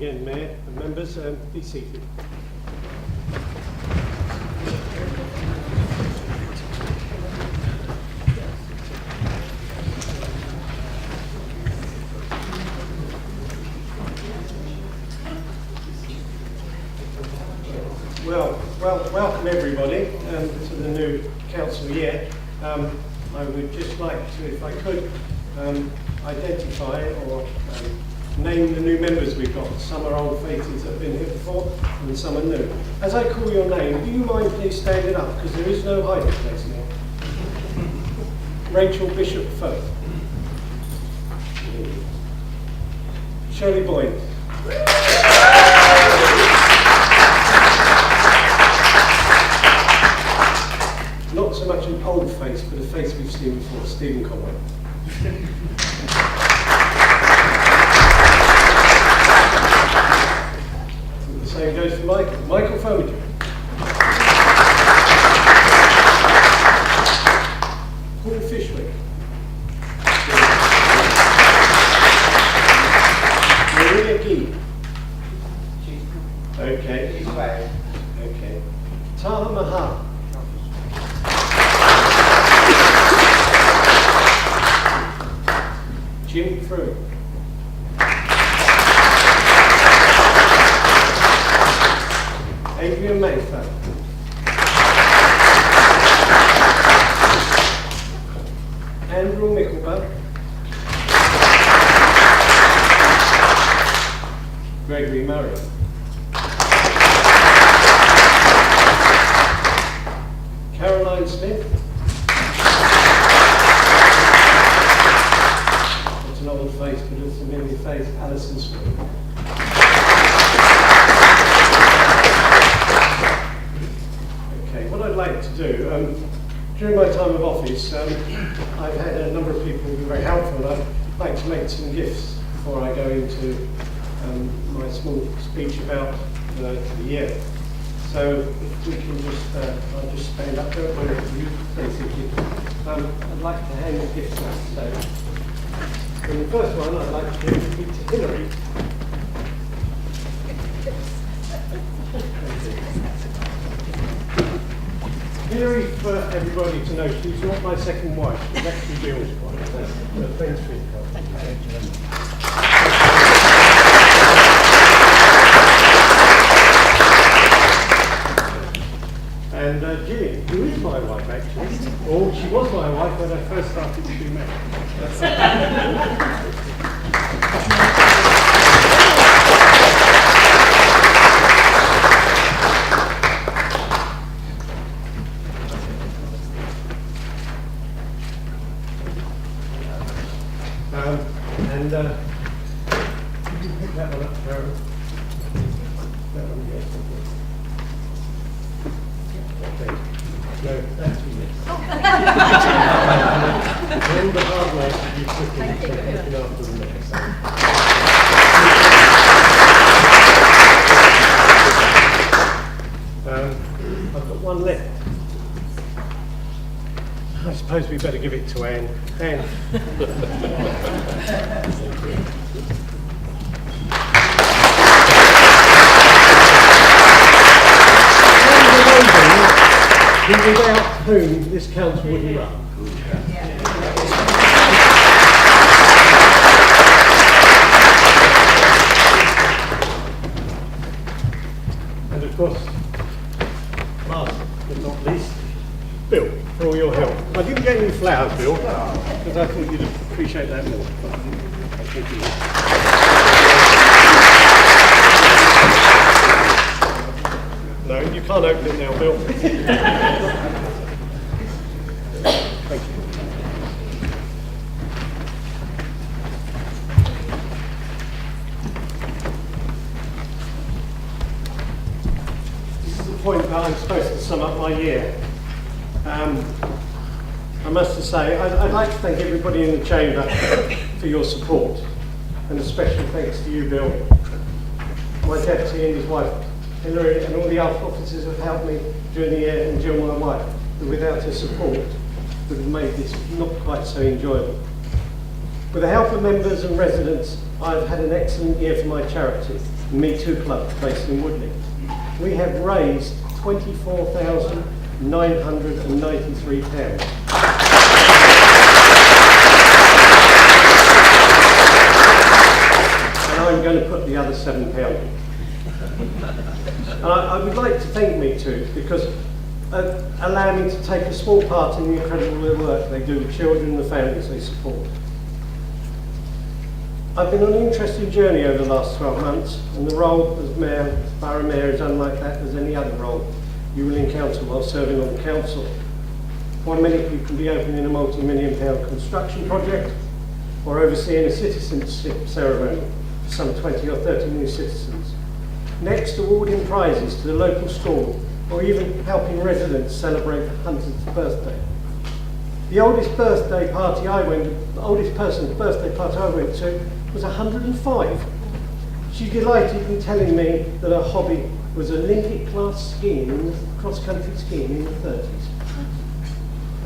again, Mayor and members. Be seated. Welcome everybody to the new council year. I would just like to, if I could, identify or name the new members we've got. Some are old faces that have been here before, and some are new. As I call your name, do you mind please standing up, because there is no hiding place now. Rachel Bishop Firth. Shirley Boyd. Not so much an old face, but a face we've seen before, Stephen Conway. The same goes for Michael Fomager. Paul Fishwick. Maria Gee. Okay. Okay. Taha Mahal. Jim Frew. Adrian Mayfair. Andrew Mickelberg. Gregory Murray. Caroline Smith. An old face, but it's a familiar face, Alison Smith. Okay, what I'd like to do, during my time of office, I've had a number of people who are very helpful, and I'd like to make some gifts before I go into my small speech about the year. So if we can just, I'll just stand up there, you basically. I'd like to hand the gifts out today. And the first one I'd like to give to Hillary. Hillary, for everybody to know, she's not my second wife, she's actually Bill's wife. So thanks for your help. Thank you very much. And Gillian, who is my wife actually, or she was my wife when I first started to do marriage. And you can pick that one up, Carol. That one, yes. No, that's me. And the hard work that you put in looking after the next. I've got one left. I suppose we better give it to Anne. Anne. Without whom this council wouldn't run. And of course, last but not least, Bill, for all your help. I didn't get any flowers, Bill, because I thought you'd appreciate that more. No, you can't open it now, Bill. Thank you. This is the point that I'm supposed to sum up my year. I must say, I'd like to thank everybody in the chamber for your support, and a special thanks to you, Bill, my deputy and his wife, Hillary, and all the other officers have helped me during the year, and Jill, my wife, who without her support would have made this not quite so enjoyable. With the help of members and residents, I've had an excellent year for my charity. Me Too Club based in Woodley. We have raised £24,993. I'm going to put the other £7 in. And I would like to thank Me Too because allow me to take a small part in the incredible work they do with children and the families they support. I've been on an interesting journey over the last 12 months, and the role as Mayor, Borough Mayor, is unlike that as any other role you will encounter while serving on the council. While many people can be opening a multi-million-pound construction project or overseeing a citizenship ceremony for some 20 or 30 new citizens. Next, awarding prizes to the local school or even helping residents celebrate the 100th birthday. The oldest person's birthday party I went to was 105. She delighted in telling me that her hobby was Olympic class skiing, cross-country skiing in the 30s.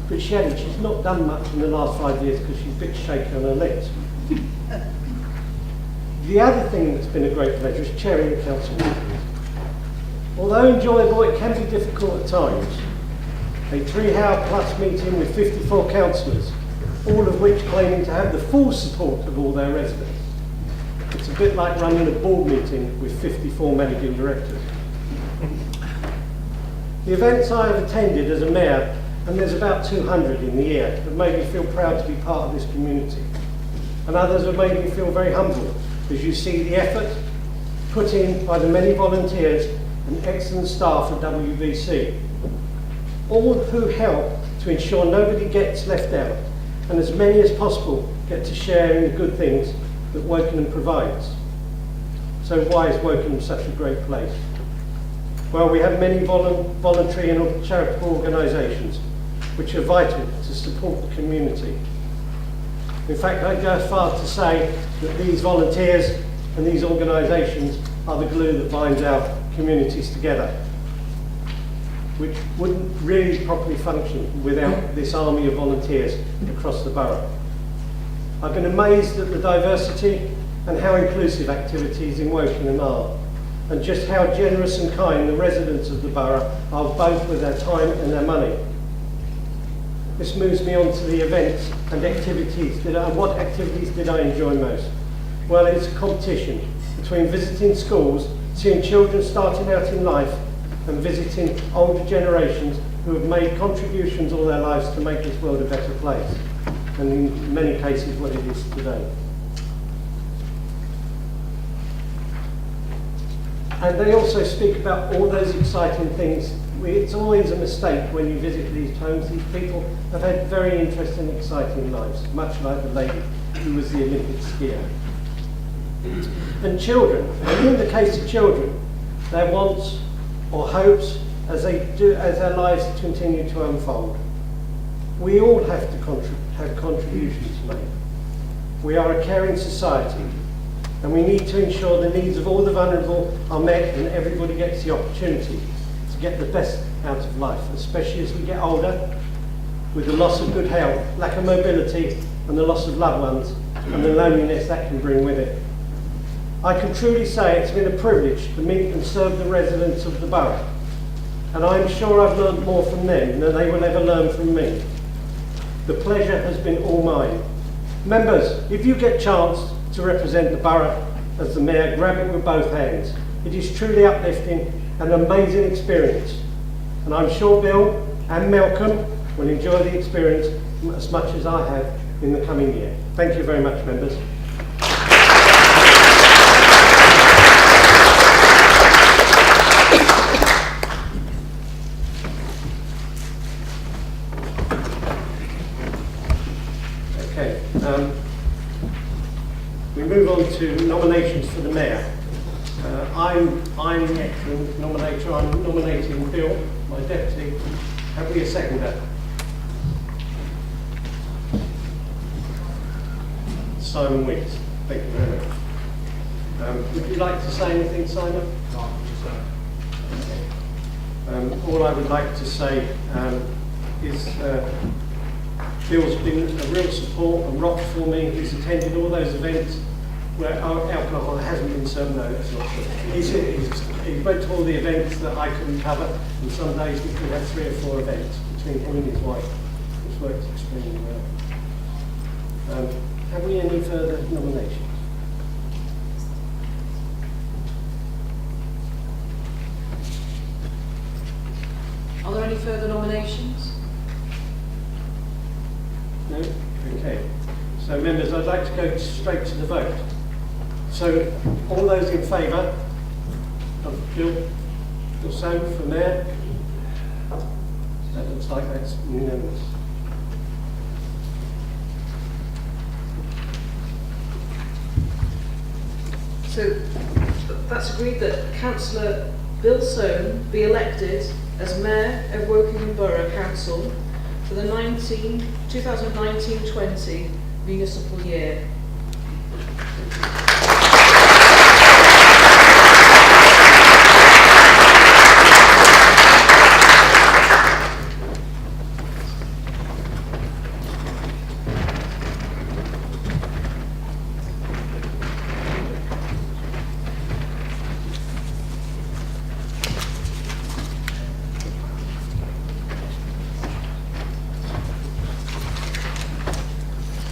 But she added she's not done much in the last 5 years because she's a bit shaky on her legs. The other thing that's been a great pleasure is chairing the council meetings. Although enjoyable, it can be difficult at times. A 3-hour plus meeting with 54 councillors, all of which claiming to have the full support of all their residents. It's a bit like running a board meeting with 54 managing directors. The events I have attended as a mayor, and there's about 200 in the year, have made me feel proud to be part of this community. And others have made me feel very humble as you see the effort put in by the many volunteers and excellent staff at WVC, all who help to ensure nobody gets left out and as many as possible get to share in the good things that Wokingham provides. So why is Wokingham such a great place? Well, we have many voluntary and charitable organisations which are vital to support the community. In fact, I'd go as far to say that these volunteers and these organisations are the glue that binds our communities together, which wouldn't really properly function without this army of volunteers across the borough. I've been amazed at the diversity and how inclusive activities in Wokingham are, and just how generous and kind the residents of the borough are both with their time and their money. This moves me on to the events and activities. What activities did I enjoy most? Well, it's a competition between visiting schools, seeing children starting out in life, and visiting older generations who have made contributions all their lives to make this world a better place, and in many cases what it is today. And they also speak about all those exciting things. It's always a mistake when you visit these homes. These people have had very interesting, exciting lives, much like the lady who was the Olympic skier. And children, and in the case of children, their wants or hopes as their lives continue to unfold. We all have to have contributions to make. We are a caring society, and we need to ensure the needs of all the vulnerable are met and everybody gets the opportunity to get the best out of life, especially as we get older, with the loss of good health, lack of mobility, and the loss of loved ones, and the loneliness that can bring with it. I can truly say it's been a privilege to meet and serve the residents of the borough, and I'm sure I've learned more from them than they will ever learn from me. The pleasure has been all mine. Members, if you get a chance to represent the borough as the mayor, grab it with both hands. It is truly uplifting and an amazing experience. And I'm sure Bill and Malcolm will enjoy the experience as much as I have in the coming year. Thank you very much, members. Okay. We move on to nominations for the mayor. I'm the acting nominator. I'm nominating Bill, my deputy. Have we a seconder? Simon Weeks. Thank you very much. Would you like to say anything, Simon? No, all I would like to say is Bill's been a real support and rock for me. He's attended all those events where alcohol hasn't been served. No, that's not true. He went to all the events that I couldn't cover, and some days we could have 3 or 4 events between him and his wife, which worked extremely well. Have we any further nominations? Are there any further nominations? No? Okay. So members, I'd like to go straight to the vote. So all those in favour of Jill Soane for Mayor? That looks like that's unanimous. So that's agreed that Councillor Bill Soane be elected as Mayor of Wokingham Borough Council for the 2019-20 municipal year.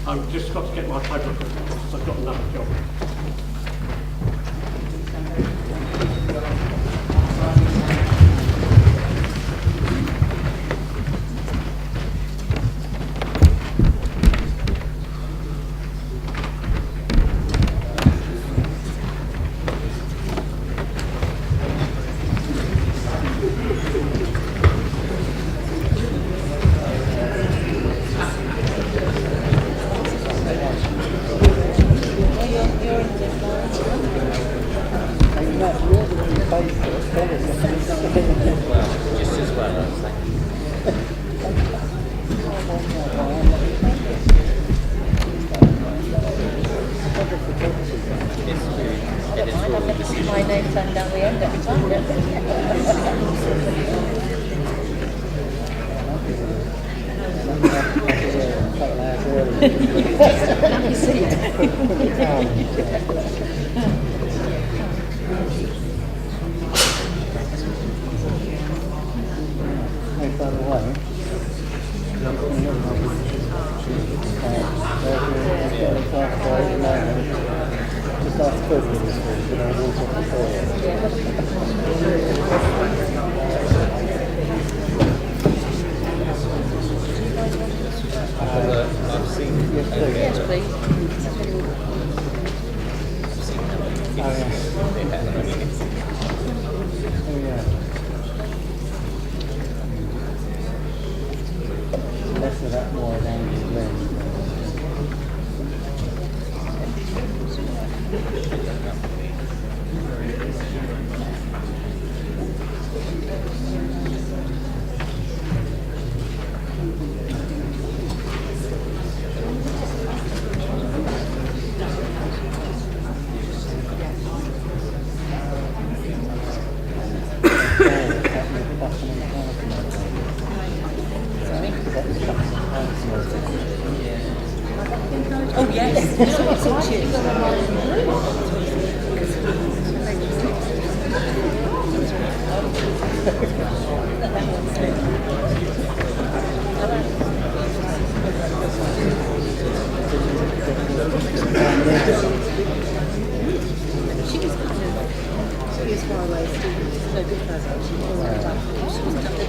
I've just got to get my typewriter because I've got another job. Just as well, I think. My name turned down the end every time, don't I've seen yes, please. Less of that, more of Andy's lens. Oh yes, she was far away, so no good for her. She was kind of the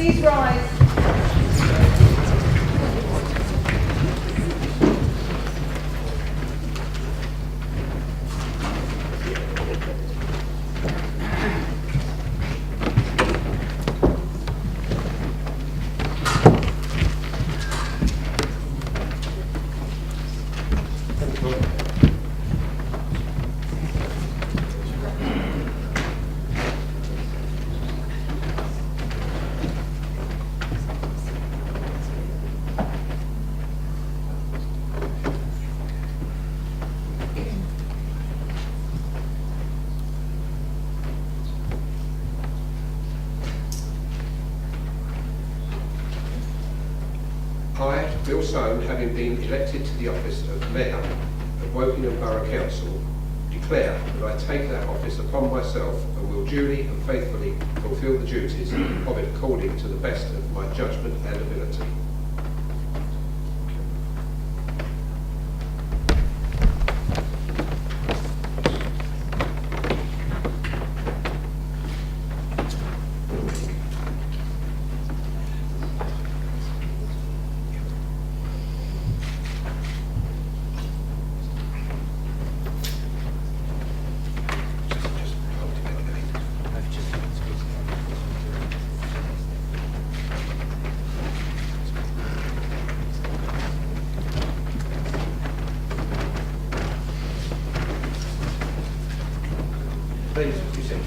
please rise. I, Bill Soane, having been elected to the office of Mayor of Wokingham Borough Council, declare that I take that office upon myself and will duly and faithfully fulfil the duties of it according to the best of my judgment and ability. Please, you sit.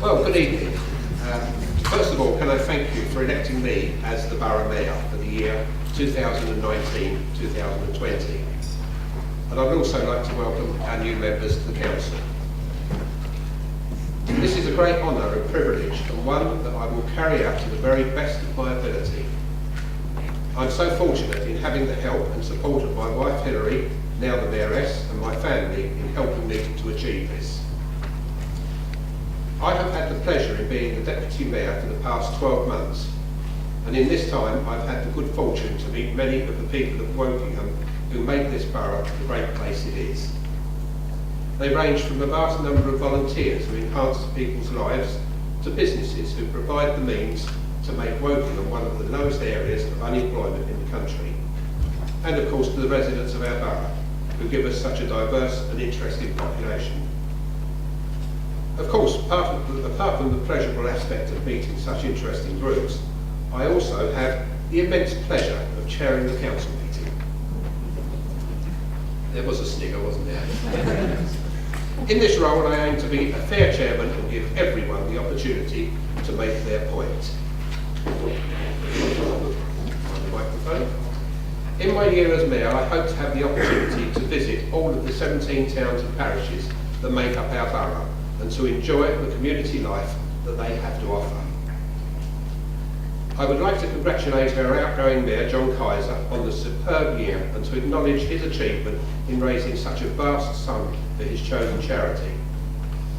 Well, good evening. First of all, can I thank you for electing me as the Borough Mayor for the year 2019-2020. And I would also like to welcome our new members to the Council. This is a great honour and privilege, and one that I will carry out to the very best of my ability. I'm so fortunate in having the help and support of my wife Hilary, now the Mayoress, and my family in helping me to achieve this. I have had the pleasure in being the Deputy Mayor for the past 12 months, and in this time I've had the good fortune to meet many of the people of Wokingham who make this borough the great place it is. They range from a vast number of volunteers who enhance people's lives to businesses who provide the means to make Wokingham one of the lowest areas of unemployment in the country. And of course to the residents of our borough who give us such a diverse and interesting population. Of course, apart from the pleasurable aspect of meeting such interesting groups, I also have the immense pleasure of chairing the council meeting. There was a snigger, wasn't there? In this role, I aim to be a fair chairman and give everyone the opportunity to make their point. On the microphone. In my year as Mayor, I hope to have the opportunity to visit all of the 17 towns and parishes that make up our borough and to enjoy the community life that they have to offer. I would like to congratulate our outgoing Mayor, John Kaiser, on the superb year and to acknowledge his achievement in raising such a vast sum for his chosen charity.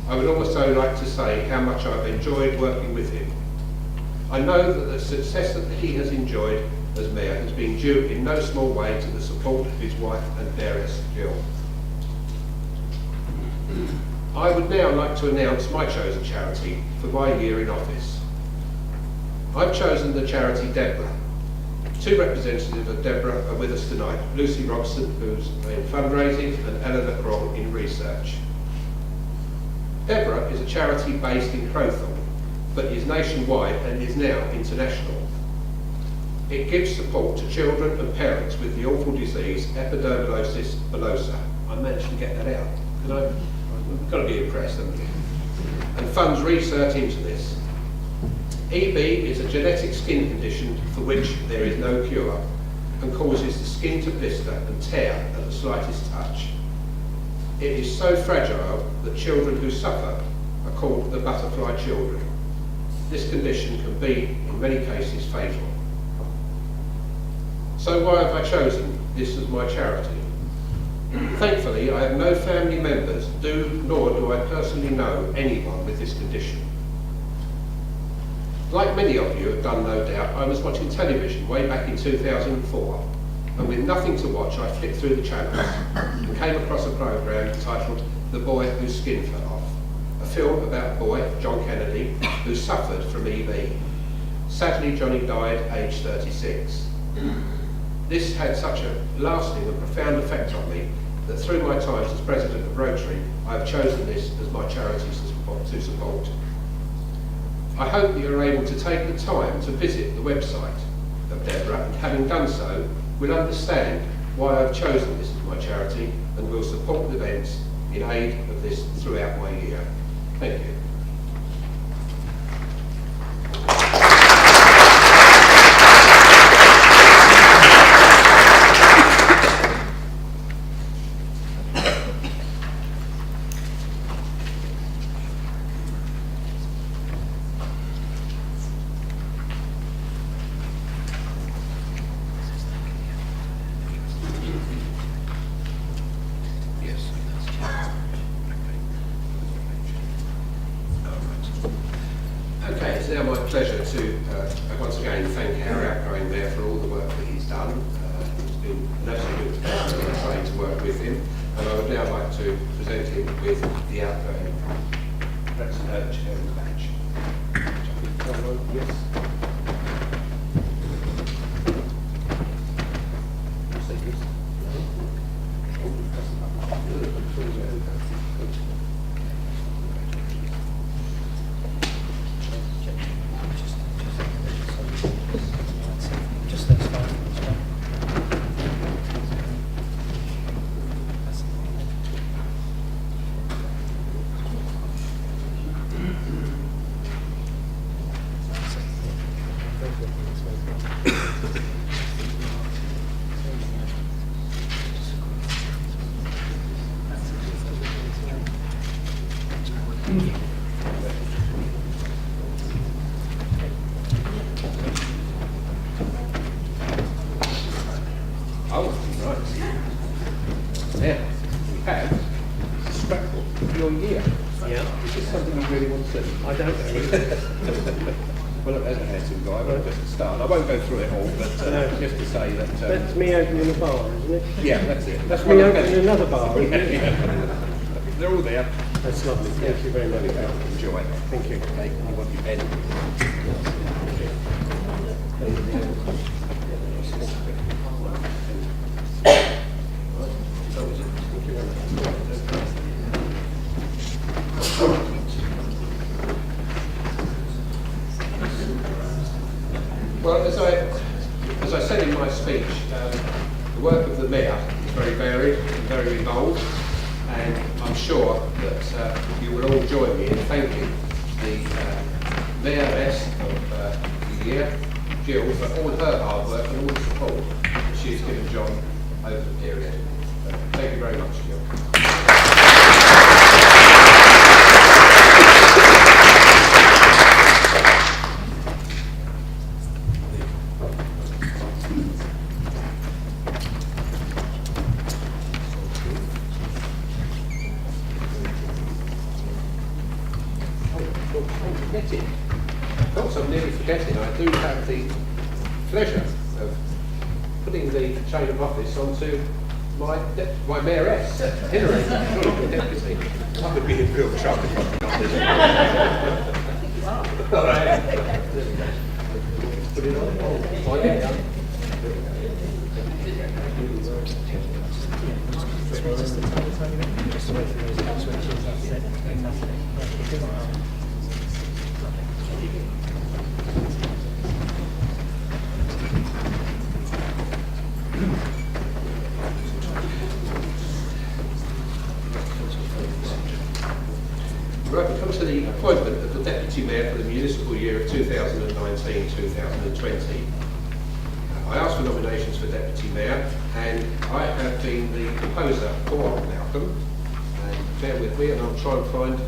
I would also like to say how much I've enjoyed working with him. I know that the success that he has enjoyed as Mayor has been due in no small way to the support of his wife and Mayoress, Jill. I would now like to announce my chosen charity for my year in office. I've chosen the charity Deborah. Two representatives of Deborah are with us tonight, Lucy Robson, who's in fundraising, and Eleanor Kroll in research. Deborah is a charity based in Crowthorne, but is nationwide and is now international. It gives support to children and parents with the awful disease epidermolysis bullosa. I managed to get that out. We've got to be impressed, haven't we? And funds research into this. EB is a genetic skin condition for which there is no cure and causes the skin to blister and tear at the slightest touch. It is so fragile that children who suffer are called the butterfly children. This condition can be, in many cases, fatal. So why have I chosen this as my charity? Thankfully, I have no family members, nor do I personally know anyone with this condition. Like many of you have done, no doubt, I was watching television way back in 2004, and with nothing to watch, I flicked through the channels and came across a programme titled The Boy Whose Skin Fell Off, a film about a boy, John Kennedy, who suffered from EB. Sadly, Johnny died aged 36. This had such a lasting and profound effect on me that through my times as president of Rotary, I have chosen this as my charity to support. I hope that you're able to take the time to visit the website of Deborah, and having done so, will understand why I've chosen this as my charity and will support events in aid of this throughout my year. Thank you. Okay, it's now my pleasure to once again thank our outgoing Mayor for all the work that he's done. It's been an absolute pleasure and exciting to work with him, and I would now like to present him with the outgoing Chairman's badge. Yes. Oh, right. Now, we have a scrapbook of your year. Yeah. Is this something you really want to see? I don't know. Well, look, there's a handsome guy, but just to start. I won't go through it all, but just to say that... That's me opening a bar, isn't it? yeah, that's it. That's Me one of opening the- another bar, isn't it? They're all there. That's lovely. Thank you very much. Enjoy. Thank you. Okay, you want your pen? Well, as I said in my speech, the work of the Mayor is very varied and very involved, and I'm sure that you will all join me in thanking the Mayoress of the year, Jill, for all her hard work and all the support that she has given John over the period. Thank you very much, Jill. Of course, I'm nearly forgetting. I do have the pleasure of putting the chain of office onto my mayoress, Hillary, deputy. I would be in real trouble if I got this. All right. Put it on. Oh, yeah. Right, we come to the appointment of the Deputy Mayor for the municipal year of 2019-2020. I asked for nominations for Deputy Mayor, and I have been the proposer for Malcolm. And bear with me, and I'll try and find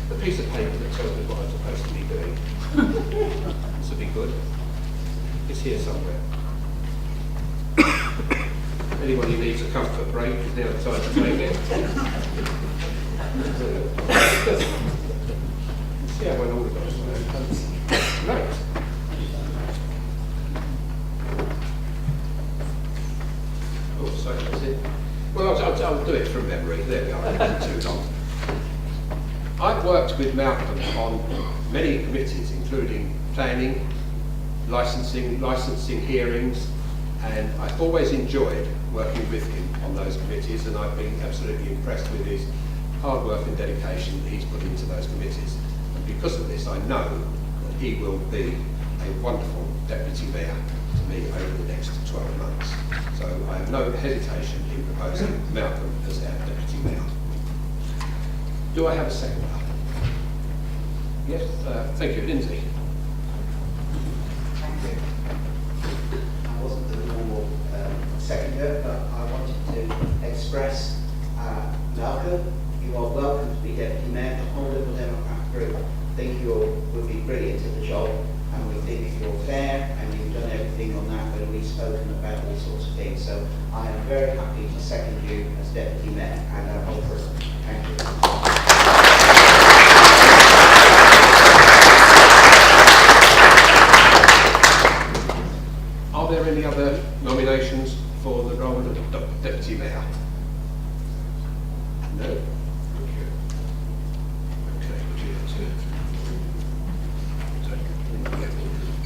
the piece of paper that tells me what I'm supposed to be doing. This will be good. It's here somewhere. Anyone who needs a comfort break is now the time to take it. See how well organised I am. Great. Oh, sorry, that's it. Well, I'll do it from memory. There we are. It wasn't too long. I've worked with Malcolm on many committees, including planning, licensing hearings, and I've always enjoyed working with him on those committees, and I've been absolutely impressed with his hard work and dedication that he's put into those committees. And because of this, I know that he will be a wonderful deputy mayor to me over the next 12 months. So I have no hesitation in proposing Malcolm as our deputy mayor. Do I have a seconder? Yes, thank you, Lindsay. Thank you. I wasn't the normal seconder, but I wanted to express Malcolm, you are welcome to be deputy mayor. The whole Liberal Democrat group think you would be brilliant at the job, and we think you're fair and you've done everything on that, but we've spoken about all sorts of things. So I am very happy to second you as deputy mayor, and I hope for it. Thank you. Are there any other nominations for the role of deputy mayor? No. Thank you. Okay, would you like to?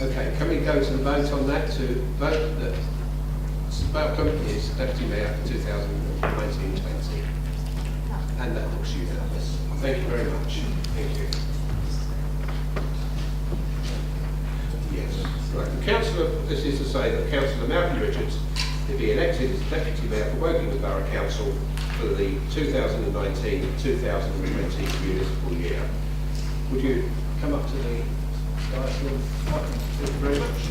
Okay, can we go to the vote on that to vote that Malcolm is deputy mayor for 2019-20? And that looks unanimous. Thank you very much. Thank you. Yes. Right. And Councillor, this is to say that Councillor Malcolm Richards to be elected as Deputy Mayor for Wokingham Borough Council for the 2019-2020 municipal year. Would you come up to the dais? Thank you very much.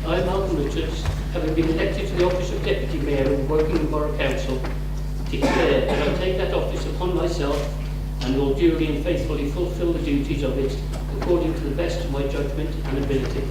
I, Malcolm Richards, having been elected to the office of Deputy Mayor of Wokingham Borough Council, declare that I take that office upon myself and will duly and faithfully fulfil the duties of it according to the best of my judgment and ability.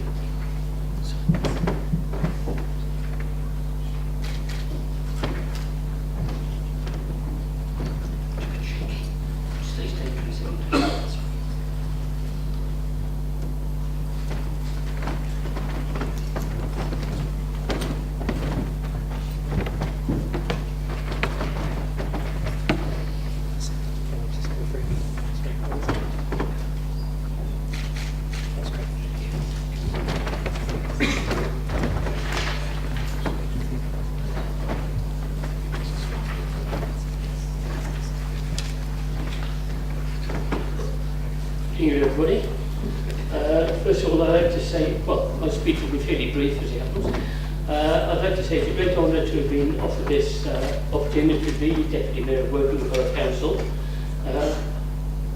Good evening, everybody. First of all, I'd like to say, well, my speech will be fairly brief as it happens. I'd like to say it's a great honour to have been offered this opportunity to be Deputy Mayor of Wokingham Borough Council.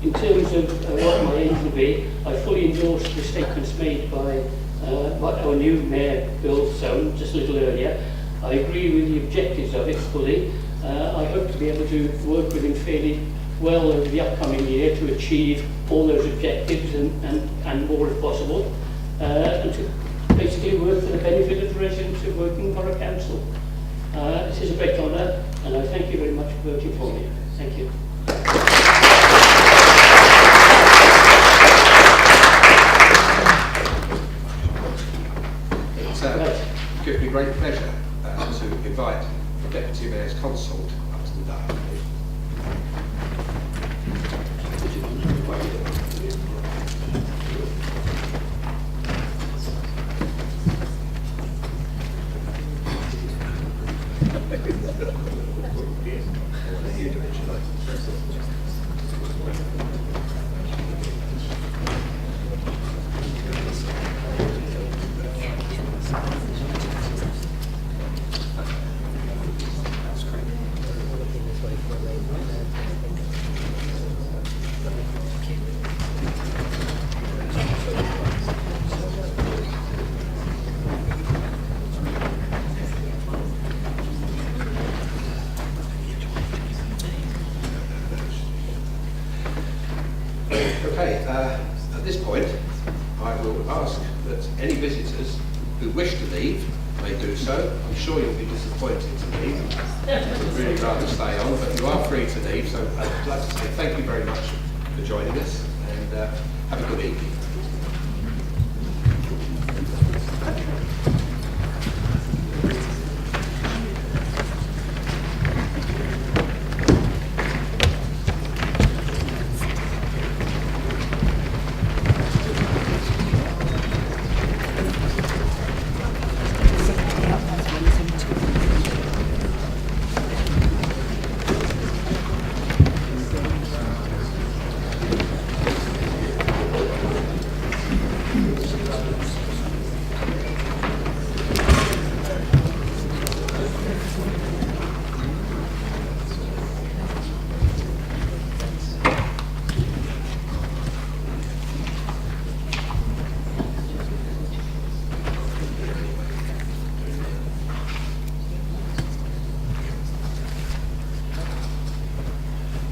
In terms of what my aim will be, I fully endorse the statements made by our new Mayor, Bill Soane, just a little earlier. I agree with the objectives of it fully. I hope to be able to work with him fairly well over the upcoming year to achieve all those objectives and more if possible, and to basically work for the benefit of the residents of Wokingham Borough Council. This is a great honour, and I thank you very much for voting for me. Thank you. It gives me great pleasure to invite the Deputy Mayor's Consort up to the dais. ask that any visitors who wish to leave may do so. I'm sure you'll be disappointed to leave. I'd really rather stay on, but you are free to leave. So I'd like to say thank you very much for joining us, and have a good evening.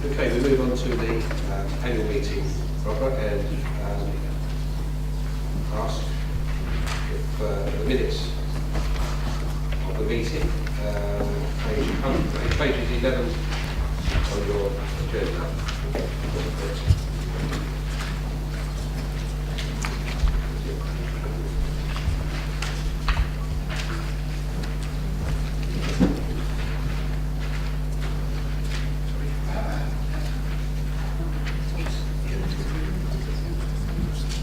Okay, we move on to the annual meeting proper, and ask if the minutes of the meeting, pages 11 on your agenda.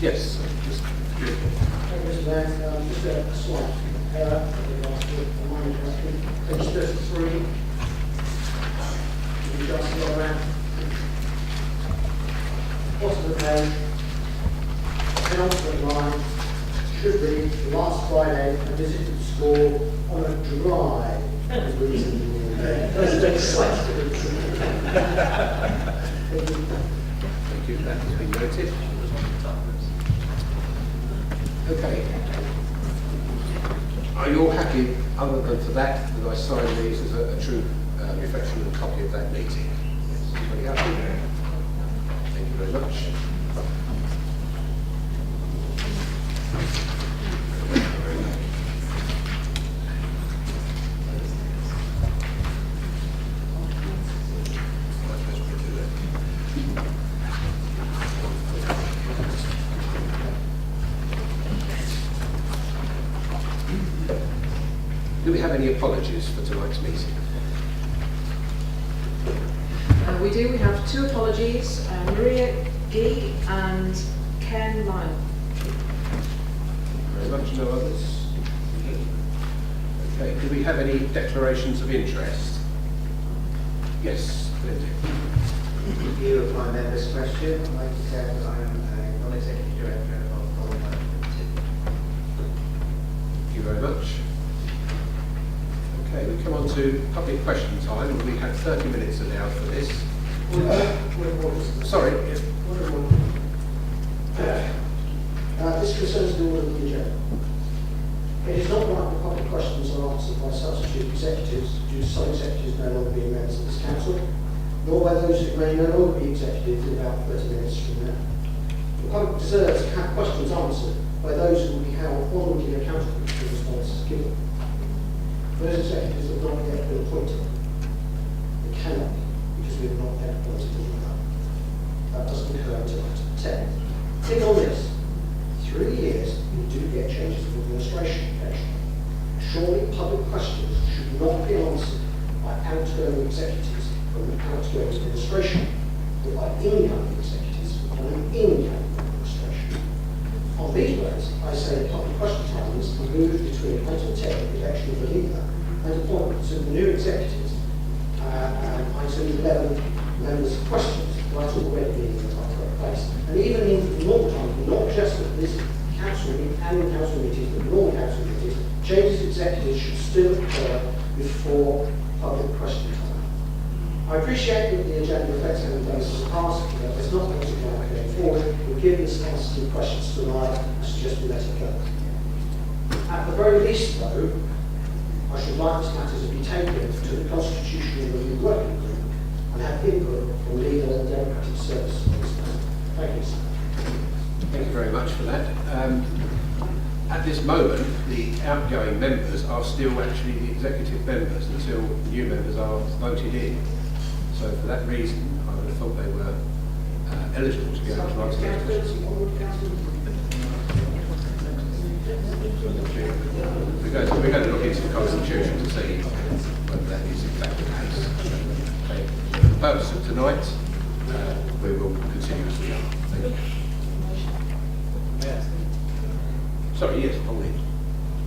Yes. Mr. Mayor, just a slight error on my question. Page 33, you just go around. Bottom of the page, announcement line should read, last Friday I visited the school on a drive. Thank you, that has been noted. Okay. Are you all happy, other than for that I sign these as a true reflection and copy of that meeting? Yes. Everybody happy? Thank you very much. Do we have any apologies for tonight's meeting? We do. We have two apologies, Maria Gee and Ken Lyle. Very much. No others? Okay. Do we have any declarations of interest? Yes, Lindsay. In view of my member's question, I'd like to say that I am a non-executive director of Golden Limited. Thank you very much. Okay, we come on to public question time. We have 30 minutes allowed for this. Sorry. This concerns the order of the agenda. It is not right that public questions are answered by substitute executives due to some executives no longer being members of this council, nor by those who may no longer be executives in about 30 minutes from now. The public deserves to have questions answered by those who will be held honourably accountable for the responses given. Those executives have not yet been appointed. They cannot be, because we have not yet appointed them. That doesn't occur until after 10. Think on this. 3 years, we do get changes of administration occasionally. Surely public questions should not be answered by outgoing executives from an outgoing administration, but by incoming executives from an incoming administration. On these grounds, I say public question times are moved between item 10, the election of the leader, and appointments of the new executives, and item 11, members' questions, might already be in the correct place. And even in normal time, not just at this council meeting, annual council meetings, but normal council meetings, changes of executives should still occur before public question time. I appreciate that the agenda reflects how many days has passed, but it's not going to be like going forward. We'll give this answer to questions tonight, I suggest we let it go. At the very least, though, I should like this matter to be taken to the Constitutional Review Working Group and have input from legal and democratic services on this matter. Thank you, sir. Thank you very much for that. At this moment, the outgoing members are still actually the executive members until new members are voted in. So for that reason, I would have thought they were eligible to be able to answer those questions. We're going to look into the Constitution to see whether that is in fact the case. Okay. For the purpose of tonight, we will continue as we are. Thank you. Sorry, yes, Pauline.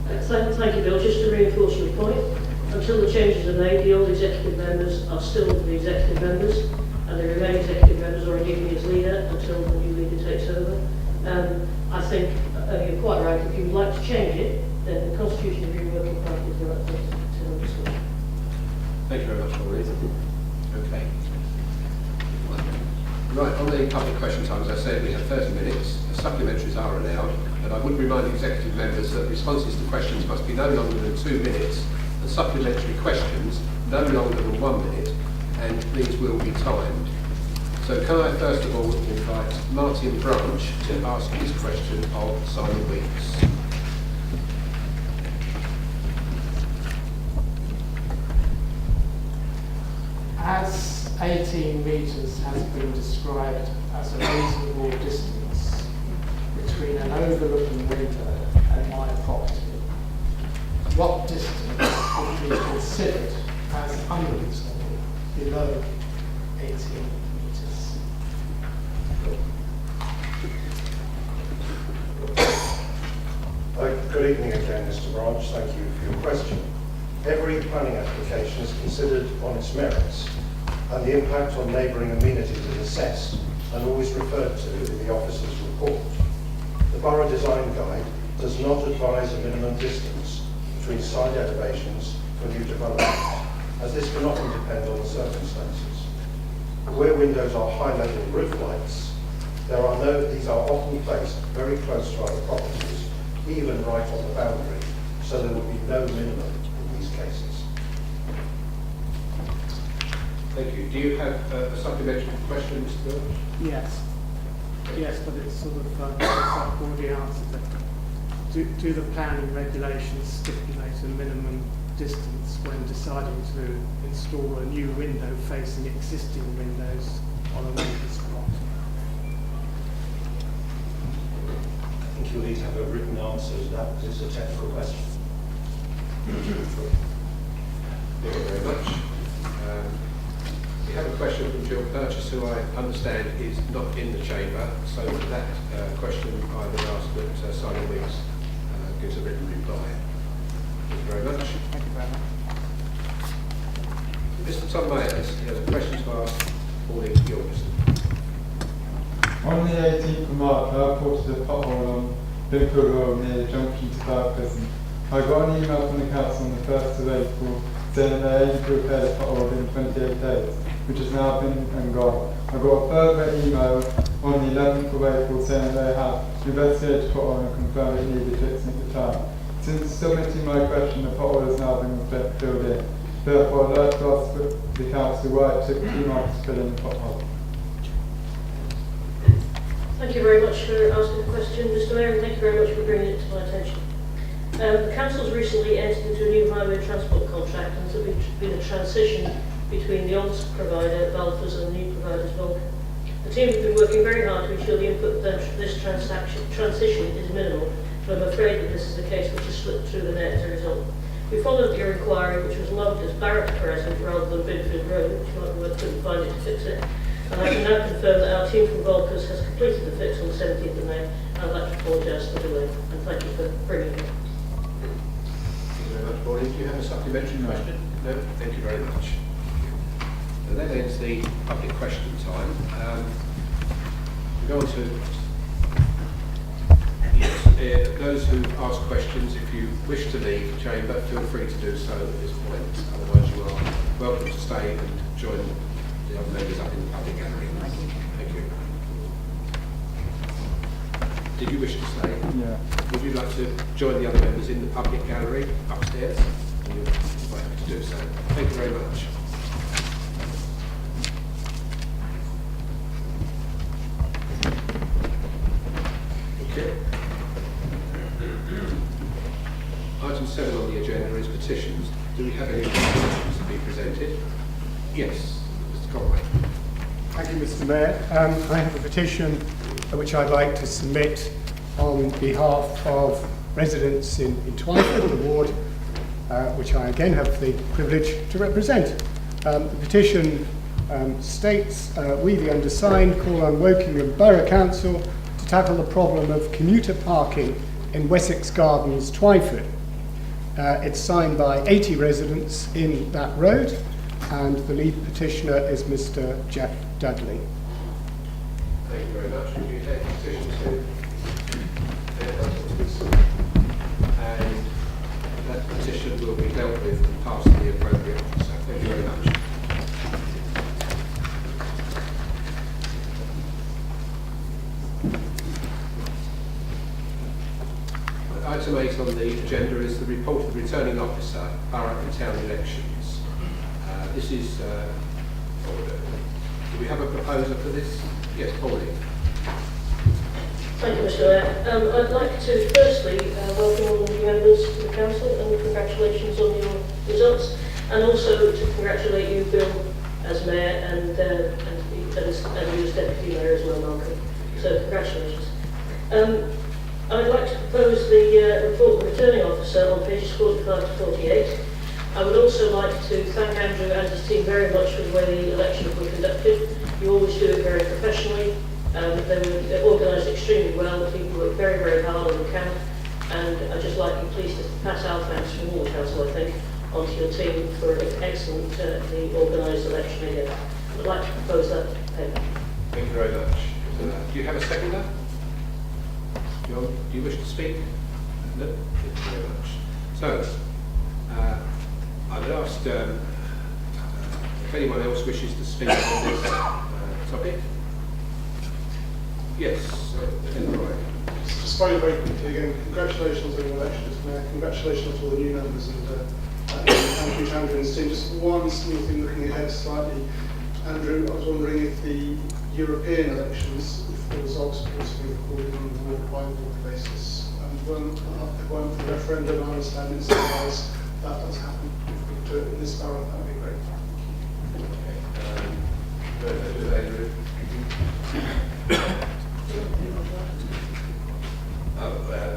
Thank you, Bill. Just to reinforce your point, until the changes are made, the old executive members are still the executive members, and they remain executive members or indeed me as leader until the new leader takes over. I think you're quite right. If you would like to change it, then the Constitution of your working party is the right thing to discuss. Thank you very much, Pauline. Okay. Right, on the public question time, as I said, we have 30 minutes. Supplementaries are allowed, and I would remind executive members that responses to questions must be no longer than 2 minutes, and supplementary questions no longer than 1 minute, and these will be timed. So can I first of all invite Martin Branch to ask his question of Simon Weeks. As 18 metres has been described as a reasonable distance between an overlooking window and my property, what distance would be considered as unreasonable below 18 metres? Good evening again, Mr. Branch. Thank you for your question. Every planning application is considered on its merits, and the impact on neighbouring amenities is assessed and always referred to in the officer's report. The Borough Design Guide does not advise a minimum distance between side elevations for new development, as this can often depend on the circumstances. Where windows are high-level roof lights, these are often placed very close to other properties, even right on the boundary, so there will be no minimum in these cases. Thank you. Do you have a supplementary question, Mr. Branch? Yes, but it's sort of I've already answered it. Do the planning regulations stipulate a minimum distance when deciding to install a new window facing existing windows on a neighbour's plot? I think you'll need to have a written answer to that because it's a technical question. Thank you very much. We have a question from Jill Purchase, who I understand is not in the chamber. So for that question, I would ask that Simon Weeks gives a written reply. Thank you very much. Thank you very much. Mr. Tom Mayers, he has a question to ask Pauline Gilbertson. On the 18th of March, I reported a pothole on Liverpool Road near the junction to Cloud Prison. I got an email from the council on the 1st of April saying they aim to repair the pothole within 28 days, which has now been and gone. I got a further email on the 11th of April saying they have investigated the pothole and confirmed it needed fixing at the time. Since submitting my question, the pothole has now been filled in. Therefore, I'd like to ask the council why it took 2 months to fill in the pothole. Thank you very much for asking the question, Mr. Mayor, and thank you very much for bringing it to my attention. The Council's recently entered into a new highway transport contract, and there's been a transition between the old provider, Balfours, and the new provider, Vulcan. The team have been working very hard to ensure the input of this transition is minimal, but I'm afraid that this is the case which has slipped through the net as a result. We followed your inquiry, which was logged as Barratt Crescent rather than Binfield Road, which might be worth couldn't find it to fix it. And I can now confirm that our team from Volkers has completed the fix on the 17th of May, and I'd like to apologise for the delay, and thank you for bringing it. Thank you very much, Pauline. Do you have a supplementary question? No? Thank you very much. So that ends the public question time. We go on to those who ask questions. If you wish to leave the chamber, feel free to do so at this point. Otherwise, you are welcome to stay and join the other members up in the public gallery. Thank you. Did you wish to stay? Yeah. Would you like to join the other members in the public gallery upstairs? You're welcome to do so. Thank you very much. Okay. item 7 on the agenda is petitions. Do we have any petitions to be presented? Yes, Mr. Conway. Thank you, Mr. Mayor. I have a petition which I'd like to submit on behalf of residents in Twyford, the ward, which I again have the privilege to represent. The petition states, we the undersigned call on Wokingham Borough Council to tackle the problem of commuter parking in Wessex Gardens, Twyford. It's signed by 80 residents in that road, and the lead petitioner is Mr. Jack Dudley. Thank you very much. Would you take the petition to? And that petition will be dealt with and passed to the appropriate officer. Thank you very much. Item 8 on the agenda is the report of the returning officer, borough and town elections. This is order. Do we have a proposer for this? Yes, Pauline. Thank you, Mr. Mayor. I'd like to firstly welcome all the new members to the council and congratulations on your results, and also to congratulate you, Bill, as mayor, and you as deputy mayor as well, Malcolm. So congratulations. I'd like to propose the report of the returning officer on pages 45 to 48. I would also like to thank Andrew and his team very much for the way the elections were conducted. You always do it very professionally. They were organised extremely well. People worked very, very hard on the count. And I'd just like you please to pass our thanks from all the council, I think, onto your team for an excellent organised election again. I'd like to propose that paper. Thank you very much. Do you have a seconder? John, do you wish to speak? No? Thank you very much. So, I would ask if anyone else wishes to speak on this topic. Yes, Enroy. Just very, very quickly again, congratulations on your election as Mayor. Congratulations to all the new members and Andrew and his team. Just one small thing looking ahead slightly. Andrew, I was wondering if the European elections, if the results could also be recorded on a ward-by-ward basis. And when the referendum, I understand in some ways that does happen. If we could do it in this borough, that would be great.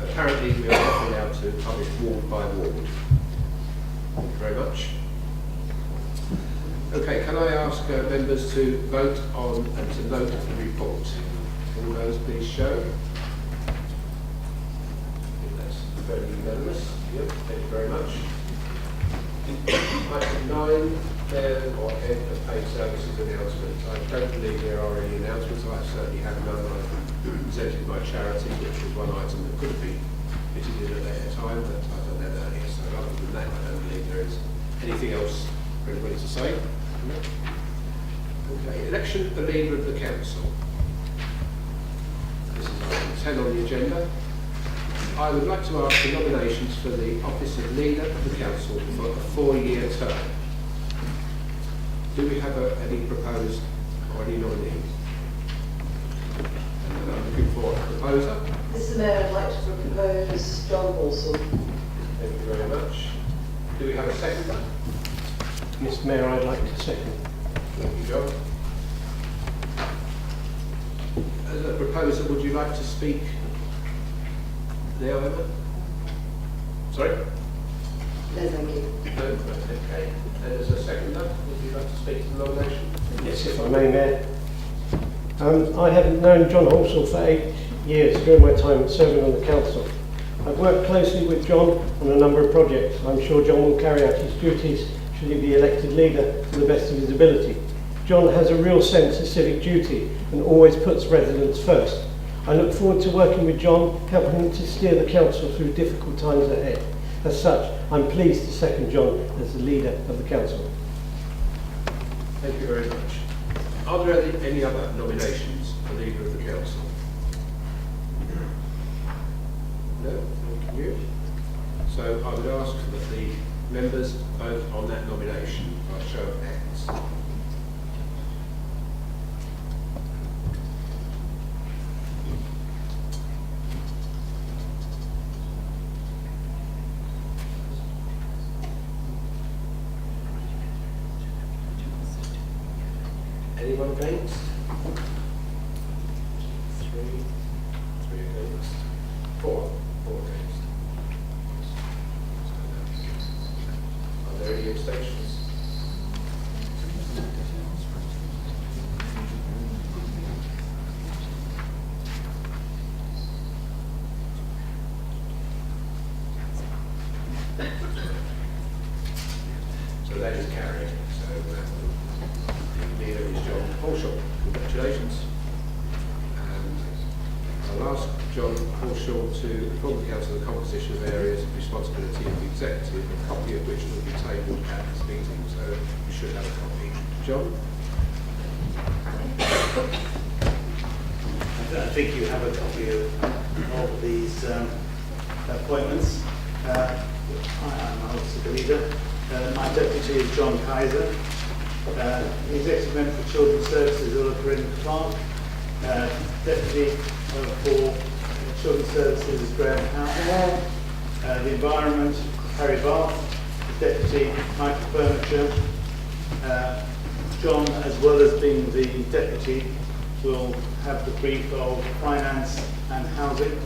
Apparently we are not allowed to publish ward by ward. Thank you very much. Okay, can I ask members to vote on and to note the report? All those please show. I think that's very unanimous. Yep, thank you very much. Item 9, Mayor or Head of Paid Services announcements. I don't believe there are any announcements. I certainly have none. I presented my charity, which was one item that could have been fitted in at a later time, but I've done that earlier. So other than that, I don't believe there is anything else for anybody to say. No? Okay, election of the leader of the council. This is item 10 on the agenda. I would like to ask for nominations for the office of leader of the council for a 4-year term. Do we have any proposed or any nominees? And I'm looking for a proposer. Mr. Mayor, I'd like to propose John Walsall. Thank you very much. Do we have a seconder? Mr. Mayor, I'd like to second. Thank you, John. As a proposer, would you like to speak now, Emma? Sorry? No, thank you. No, that's okay. And as a seconder, would you like to speak to the nomination? Yes, if I may, Mayor. I have known John Halsall for 8 years during my time serving on the council. I've worked closely with John on a number of projects. I'm sure John will carry out his duties should he be elected leader to the best of his ability. John has a real sense of civic duty and always puts residents first. I look forward to working with John, helping him to steer the council through difficult times ahead. As such, I'm pleased to second John as the leader of the council. Thank you very much. Are there any other nominations for leader of the council? No, thank you. So I would ask that the members vote on that nomination by show of hands. Anyone against? 3 against. 4 against. Are there any abstentions? So that is carried. So leader is John Halshaw. Congratulations. And I'll ask John Halshaw to inform the Council of the composition of areas of responsibility of the Executive, a copy of which will be tabled at this meeting. So you should have a copy. John? I think you have a copy of these appointments. I am also the leader. My deputy is John Kaiser. The executive member for Children's Services is Ulla Corinne Clark. Deputy for Children's Services is Graham Howell. The Environment, Harry Bath. The Deputy, Michael Furniture. John, as well as being the Deputy, will have the brief of Finance and Housing.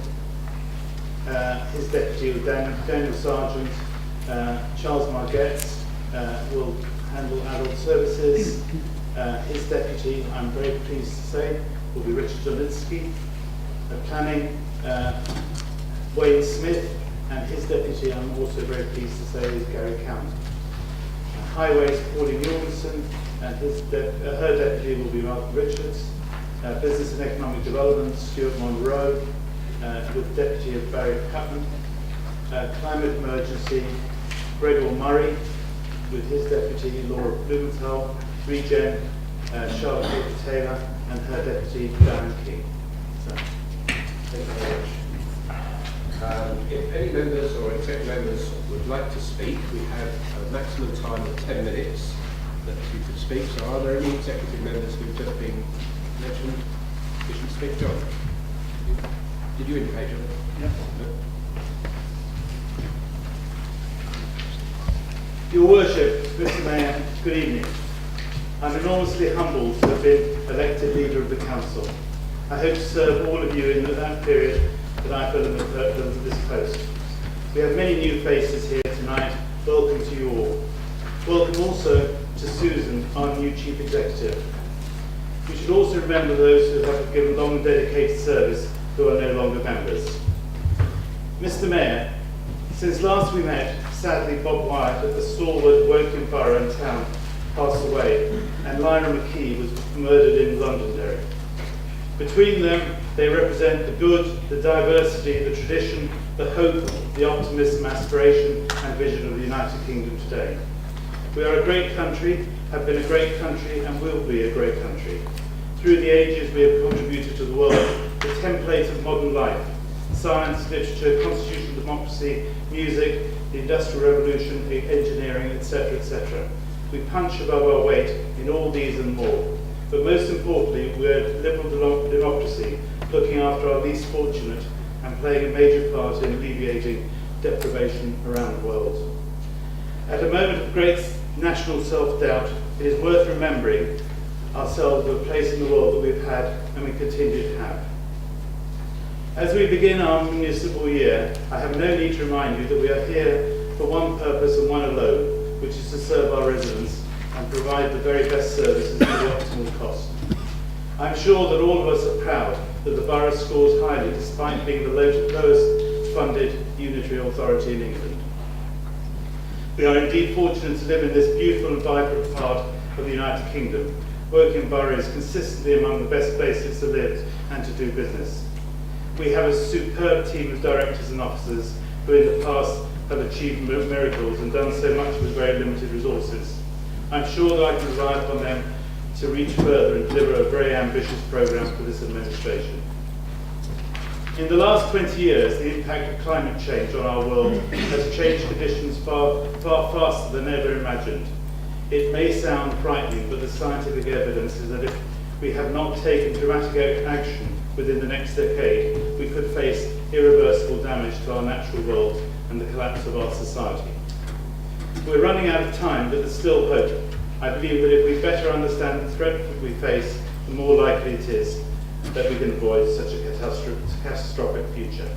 His Deputy, Daniel Sargent. Charles Margetts will handle adult services. His deputy, I'm very pleased to say, will be Richard Jolinsky. Planning, Wayne Smith, and his deputy, I'm also very pleased to say, is Gary Count. Highways, Pauline Jorgensen, and her deputy will be Martin Richards. Business and Economic Development, Stuart Monroe, with deputy of Barry Putnam. Climate Emergency, Gregor Murray, with his deputy Laura Blumenthal. Regen, Charlotte Baker Taylor, and her deputy Darren King. So, thank you very much. If any members or exec members would like to speak, we have a maximum time of 10 minutes that you could speak. So are there any executive members who've just been mentioned wishing to speak? John? Did you indicate, John? Yeah. No. Your Worship, Mr. Mayor, good evening. I'm enormously humbled to have been elected leader of the Council. I hope to serve all of you in that period that I fill in this post. We have many new faces here tonight. Welcome to you all. Welcome also to Susan, our new Chief Executive. We should also remember those who have given long and dedicated service who are no longer members. Mr. Mayor, since last we met, sadly Bob Wyatt at the stalwart Woking Borough and Town passed away, and Lyra McKee was murdered in Londonderry. Between them, they represent the good, the diversity, the tradition, the hope, the optimism, aspiration and vision of the United Kingdom today. We are a great country, have been a great country and will be a great country. Through the ages we have contributed to the world the template of modern life: science, literature, constitutional democracy, music, the Industrial Revolution, engineering, etc., etc. We punch above our weight in all these and more. But most importantly, we are liberal democracy, looking after our least fortunate and playing a major part in alleviating deprivation around the world. At a moment of great national self-doubt, it is worth remembering ourselves the place in the world that we've had and we continue to have. As we begin our municipal year, I have no need to remind you that we are here for one purpose and one alone, which is to serve our residents and provide the very best services at the optimal cost. I'm sure that all of us are proud that the borough scores highly despite being the lowest funded unitary authority in England. We are indeed fortunate to live in this beautiful and vibrant part of the United Kingdom. Woking Borough is consistently among the best places to live and to do business. We have a superb team of directors and officers who in the past have achieved miracles and done so much with very limited resources. I'm sure that I can rely upon them to reach further and deliver a very ambitious programme for this administration. In the last 20 years, the impact of climate change on our world has changed conditions far faster than ever imagined. It may sound frightening, but the scientific evidence is that if we have not taken dramatic action within the next decade, we could face irreversible damage to our natural world and the collapse of our society. We're running out of time, but there's still hope. I believe that if we better understand the threat that we face, the more likely it is that we can avoid such a catastrophic future.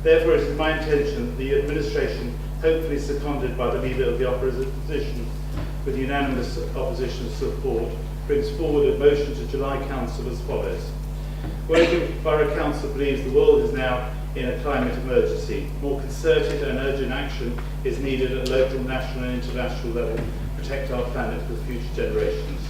Therefore, it is my intention that the administration, hopefully seconded by the Leader of the Opposition with unanimous opposition support, brings forward a motion to July Council as follows. Woking Borough Council believes the world is now in a climate emergency. More concerted and urgent action is needed at local, national and international level to protect our planet for future generations.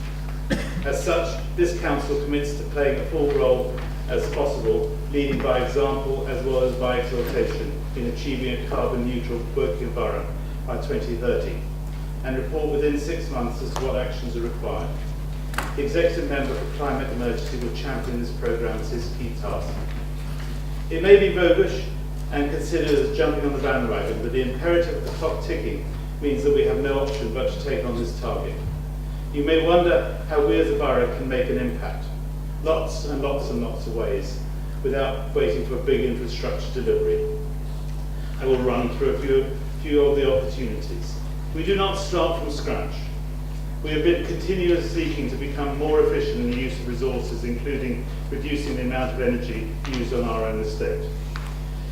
As such, this Council commits to playing a full role as possible, leading by example as well as by exhortation in achieving a carbon neutral working borough by 2030, and report within 6 months as to what actions are required. The Executive Member for Climate Emergency will champion this programme as his key task. It may be roguish and considered as jumping on the bandwagon, but the imperative of the clock ticking means that we have no option but to take on this target. You may wonder how we as a borough can make an impact. Lots and lots and lots of ways, without waiting for a big infrastructure delivery. I will run through a few of the opportunities. We do not start from scratch. We have been continuously seeking to become more efficient in the use of resources, including reducing the amount of energy used on our own estate.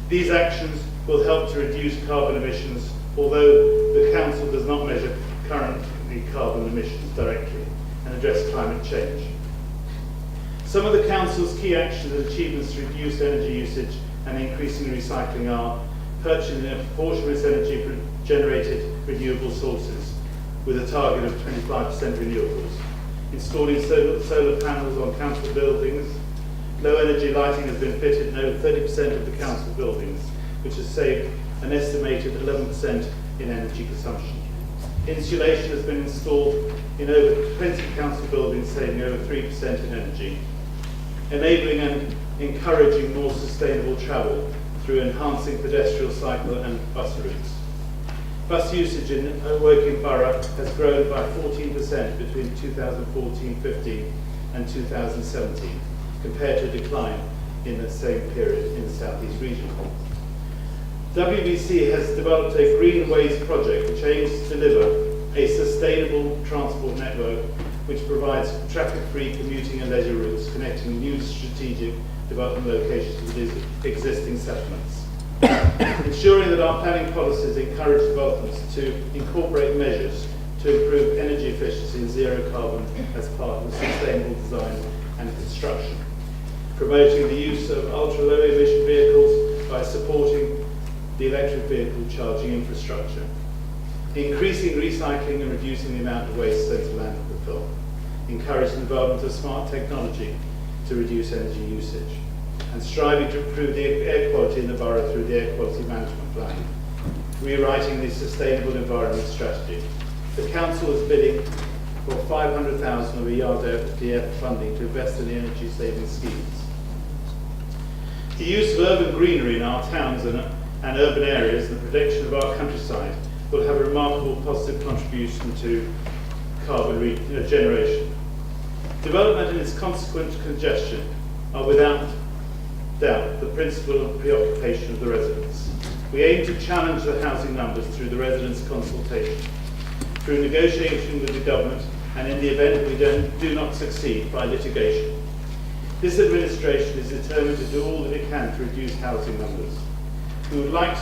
These actions will help to reduce carbon emissions, although the Council does not measure currently carbon emissions directly and address climate change. Some of the Council's key actions and achievements to reduce energy usage and increasing recycling are purchasing a proportion of its energy from generated renewable sources with a target of 25% renewables, installing solar panels on council buildings. Low energy lighting has been fitted in over 30% of the council buildings, which has saved an estimated 11% in energy consumption. Insulation has been installed in over 20 council buildings, saving over 3% in energy. Enabling and encouraging more sustainable travel through enhancing pedestrian, cycle and bus routes. Bus usage in Woking Borough has grown by 14% between 2014-15 and 2017, compared to a decline in the same period in the South East region. WBC has developed a Green Ways project which aims to deliver a sustainable transport network which provides traffic-free commuting and leisure routes connecting new strategic development locations with existing settlements. Ensuring that our planning policies encourage developments to incorporate measures to improve energy efficiency and zero carbon as part of sustainable design and construction. Promoting the use of ultra-low emission vehicles by supporting the electric vehicle charging infrastructure. Increasing recycling and reducing the amount of waste sent to landfill. Encouraging the development of smart technology to reduce energy usage. And striving to improve the air quality in the borough through the air quality management plan. Rewriting the sustainable environment strategy. The council is bidding for 500,000 of ERDF funding to invest in the energy saving schemes. The use of urban greenery in our towns and urban areas and the protection of our countryside will have a remarkable positive contribution to carbon regeneration. Development and its consequent congestion are without doubt the principal preoccupation of the residents. We aim to challenge the housing numbers through the residents' consultation, through negotiation with the government, and in the event we do not succeed, by litigation. This administration is determined to do all that it can to reduce housing numbers. We would like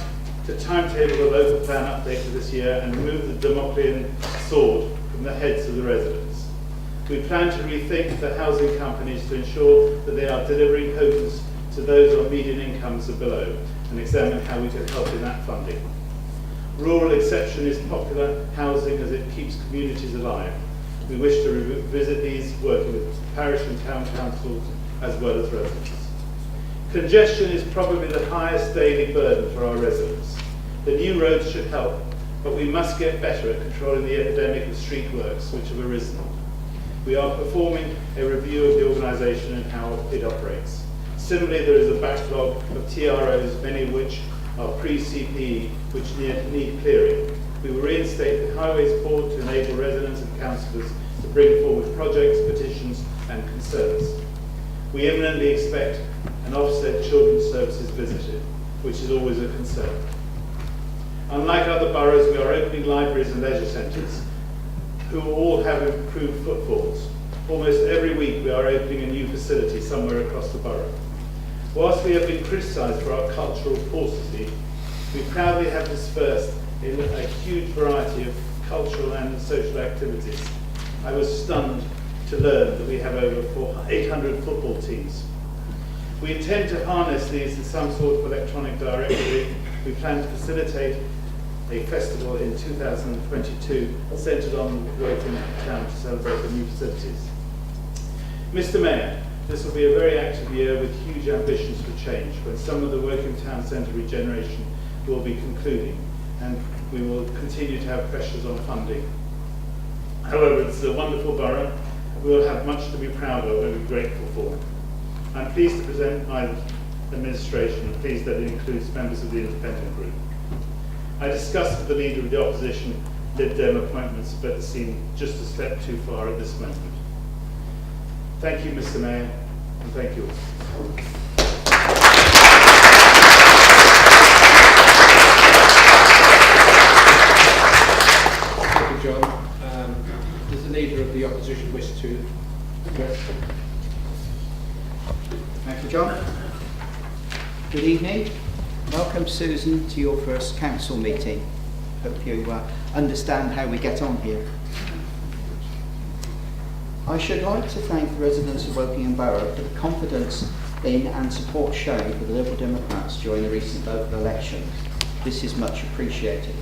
to timetable the local plan update for this year and remove the Damoclean sword from the heads of the residents. We plan to rethink the housing companies to ensure that they are delivering homes to those on median incomes and below, and examine how we can help in that funding. Rural exception is popular housing as it keeps communities alive. We wish to revisit these, working with parish and town councils as well as residents. Congestion is probably the highest daily burden for our residents. The new roads should help, but we must get better at controlling the epidemic of street works which have arisen. We are performing a review of the organisation and how it operates. Similarly, there is a backlog of TROs, many of which are pre-CPE, which need clearing. We will reinstate the Highways Board to enable residents and councillors to bring forward projects, petitions and concerns. We imminently expect an Ofsted Children's Services visited, which is always a concern. Unlike other boroughs, we are opening libraries and leisure centres who all have improved footfalls. Almost every week we are opening a new facility somewhere across the borough. Whilst we have been criticised for our cultural paucity, we proudly have dispersed in a huge variety of cultural and social activities. I was stunned to learn that we have over 800 football teams. We intend to harness these in some sort of electronic directory. We plan to facilitate a festival in 2022 centred on Woking Town to celebrate the new facilities. Mr Mayor, this will be a very active year with huge ambitions for change, when some of the Woking Town Centre regeneration will be concluding, and we will continue to have pressures on funding. However, it's a wonderful borough. We will have much to be proud of and be grateful for. I'm pleased to present my administration, and pleased that it includes members of the independent group. I discussed with the Leader of the Opposition Lib Dem appointments, but it seemed just a step too far at this moment. Thank you, Mr Mayor, and thank you all. Thank you, John. Does the Leader of the Opposition wish to address? Thank you, John. Good evening. Welcome, Susan, to your first council meeting. Hope you understand how we get on here. I should like to thank the residents of Woking Borough for the confidence in and support shown for the Liberal Democrats during the recent local elections. This is much appreciated.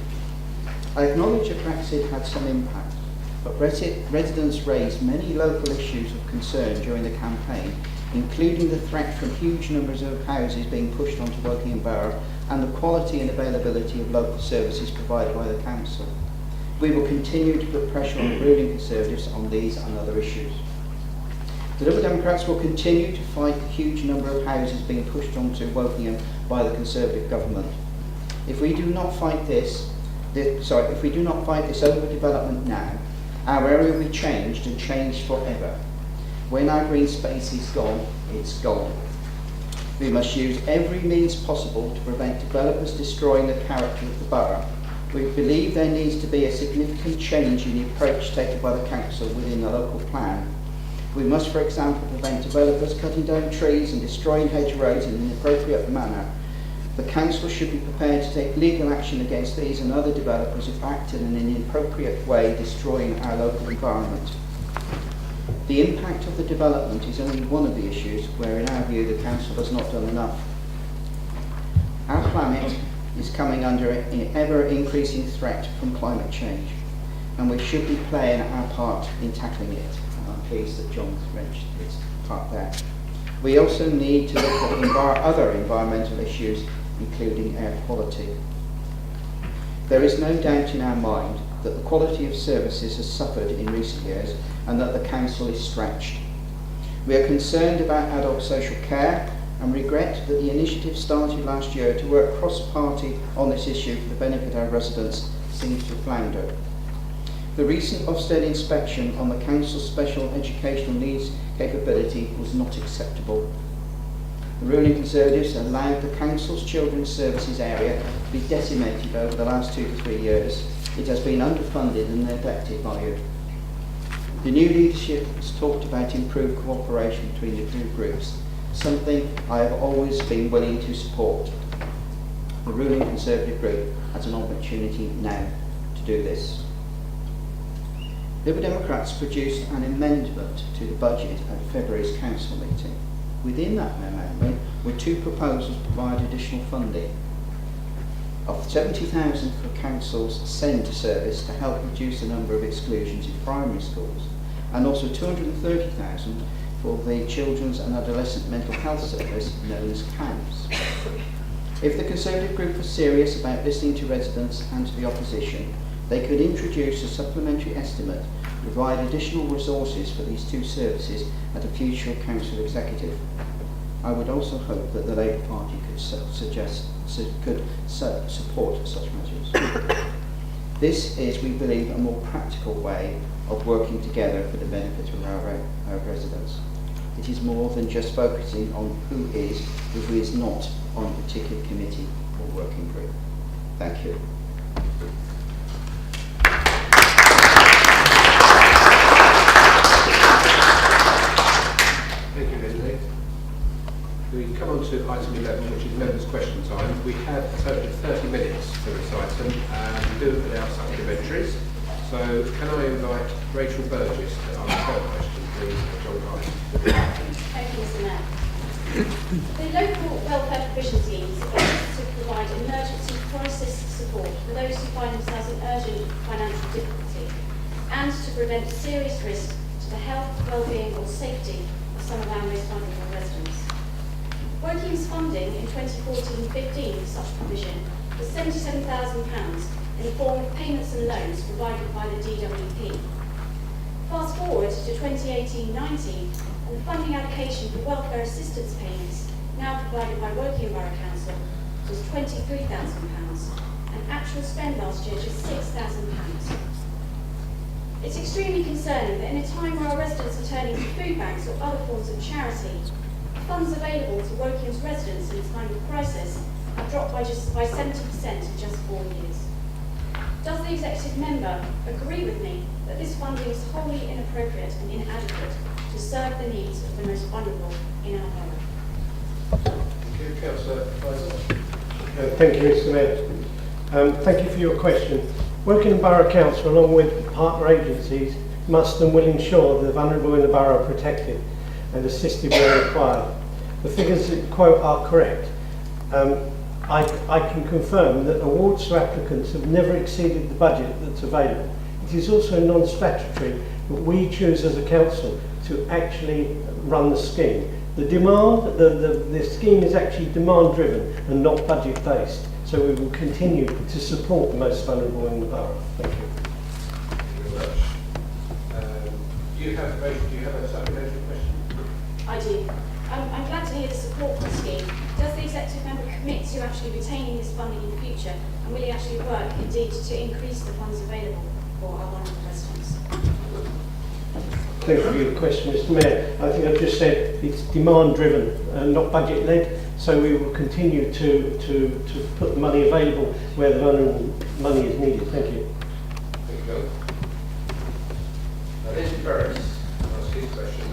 I acknowledge that Brexit had some impact, but residents raised many local issues of concern during the campaign, including the threat from huge numbers of houses being pushed onto Woking Borough and the quality and availability of local services provided by the council. We will continue to put pressure on the ruling Conservatives on these and other issues. The Liberal Democrats will continue to fight the huge number of houses being pushed onto Wokingham by the Conservative government. If we do not fight this overdevelopment now, our area will be changed and changed forever. When our green space is gone, it's gone. We must use every means possible to prevent developers destroying the character of the borough. We believe there needs to be a significant change in the approach taken by the council within the local plan. We must, for example, prevent developers cutting down trees and destroying hedgerows in an inappropriate manner. The council should be prepared to take legal action against these and other developers who act in an inappropriate way, destroying our local environment. The impact of the development is only one of the issues where, in our view, the council has not done enough. Our planet is coming under an ever-increasing threat from climate change, and we should be playing our part in tackling it. And I'm pleased that John's mentioned his part there. We also need to look at other environmental issues, including air quality. There is no doubt in our mind that the quality of services has suffered in recent years and that the council is stretched. We are concerned about adult social care and regret that the initiative started last year to work cross-party on this issue for the benefit of our residents seems to have floundered. The recent Ofsted inspection on the council's special educational needs capability was not acceptable. The ruling Conservatives allowed the council's children's services area to be decimated over the last 2 to 3 years. It has been underfunded and neglected by you. The new leadership has talked about improved cooperation between the two groups, something I have always been willing to support. The ruling Conservative group has an opportunity now to do this. Liberal Democrats produced an amendment to the budget at February's council meeting. Within that amendment were 2 proposals to provide additional funding of 70,000 for council's SEND service to help reduce the number of exclusions in primary schools, and also 230,000 for the Children's and Adolescent Mental Health Service known as CAMS. If the Conservative group was serious about listening to residents and to the opposition, they could introduce a supplementary estimate to provide additional resources for these 2 services at a future council executive. I would also hope that the Labour Party could support such measures. This is, we believe, a more practical way of working together for the benefit of our residents. It is more than just focusing on who is not on a particular committee or working group. Thank you. We come on to item 11, which is members' question time. We have a total of 30 minutes for this item, and we do allow supplementaries. So can I invite Rachel Burgess to ask her question, please, for John Hyde? Thank you, Mr. Mayor. The local welfare provision schemes are to provide emergency crisis support for those who find themselves in urgent financial difficulty and to prevent serious risk to the health, well-being or safety of some of our most vulnerable residents. Working's funding in 2014-15 for such provision was £77,000 in the form of payments and loans provided by the DWP. Fast forward to 2018-19 and the funding allocation for welfare assistance payments now provided by Woking Borough Council was £23,000 and actual spend last year just £6,000. It's extremely concerning that in a time where our residents are turning to food banks or other forms of charity, funds available to Woking's residents in time of crisis have dropped by 70% in just 4 years. Does the executive member agree with me that this funding is wholly inappropriate and inadequate to serve the needs of the most vulnerable in our borough? Thank you, Councillor Fraser. Thank you, Mr. Mayor. Thank you for your question. Woking Borough Council, along with partner agencies, must and will ensure the vulnerable in the borough are protected and assisted where required. The figures that you quote are correct. I can confirm that awards to applicants have never exceeded the budget that's available. It is also non-statutory, but we choose as a council to actually run the scheme. The demand, the scheme is actually demand-driven and not budget-based. So we will continue to support the most vulnerable in the borough. Thank you. Thank you very much. Do you have a supplementary question? I do. I'm glad to hear the support for the scheme. Does the executive member commit to actually retaining this funding in the future, and will he actually work indeed to increase the funds available for our vulnerable residents? Thank you for your question, Mr. Mayor. I think I've just said it's demand-driven and not budget-led, so we will continue to put the money available where the vulnerable money is needed. Thank you. Thank you, Bill. Lindsay Ferris, ask his question.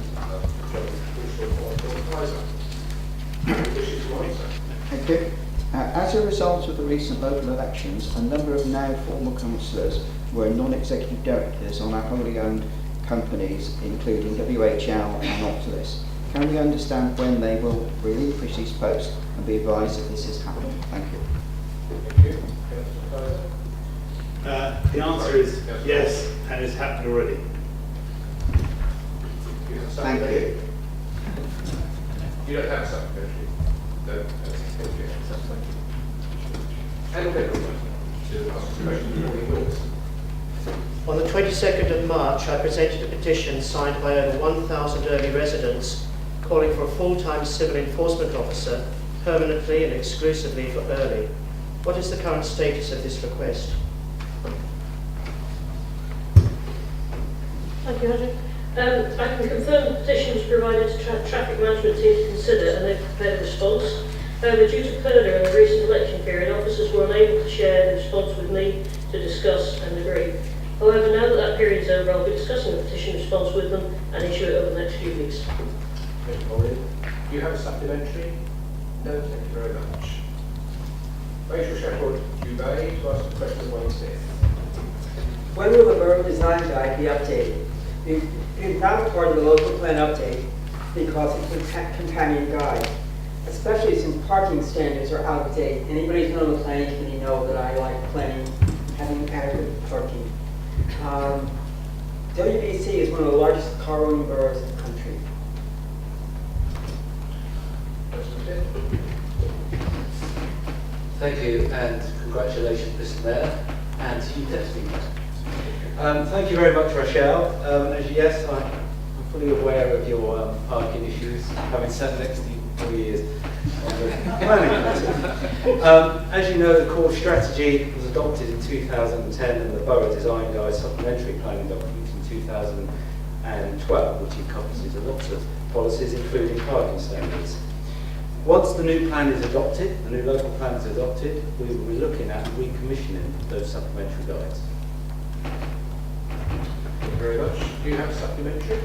Thank you. As a result of the recent local elections, a number of now former councillors were non-executive directors on our wholly owned companies, including WHL and Optilis. Can we understand when they will relinquish these posts and be advised that this has happened? Thank you. Thank you. The answer is yes, and it's happened already. Thank you. You don't have a supplementary? No. Thank you. And to ask a question before we will. On the 22nd of March, I presented a petition signed by over 1,000 early residents calling for a full-time civil enforcement officer permanently and exclusively for early. What is the current status of this request? Thank you, Andrew. I can confirm the petition was provided to traffic management team to consider and they've prepared a response. However, due to purdah in the recent election period, officers were unable to share the response with me to discuss and agree. However, now that that period is over, I'll be discussing the petition response with them and issue it over the next few weeks. Thank you, Maureen. Do you have a supplementary? No, thank you very much. Rachel Shepherd, you may to ask the question of 1 Smith. When will the borough design guide be updated? It's not part of the local plan update because it's a companion guide, especially since parking standards are out of date. Anybody who's been on the planning committee know that I like planning, having adequate parking. WBC is one of the largest car-owning boroughs in the country. Thank you, and congratulations, Mr. Mayor, and to you, Deputy Mayor. Thank you very much, Rochelle. Yes, I'm fully aware of your parking issues, having sat next to you for years on the planning committee. As you know, the core strategy was adopted in 2010 and the Borough Design Guide supplementary planning document in 2012, which encompasses a lot of policies, including parking standards. Once the new plan is adopted, the new local plan is adopted, we will be looking at recommissioning those supplementary guides. Thank you very much. Do you have a supplementary?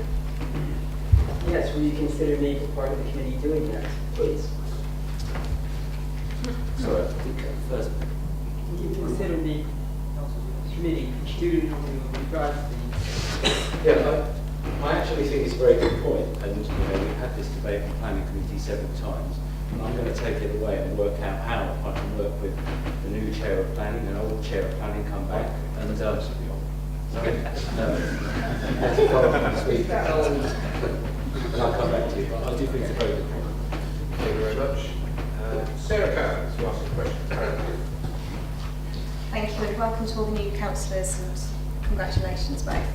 Yes, will you consider me as part of the committee doing that? Please. Sorry, I think first. You consider the committee constituted on regards to Yeah, I actually think it's a very good point, and we've had this debate in the planning committee several times. And I'm going to take it away and work out how I can work with the new chair of planning and old chair of planning, come back and sorry, let's follow up this week. And I'll come back to you. But I do think it's a very good point. Thank you very much. Sarah Cowan to ask a question. Thank you, and welcome to all the new councillors, and congratulations both.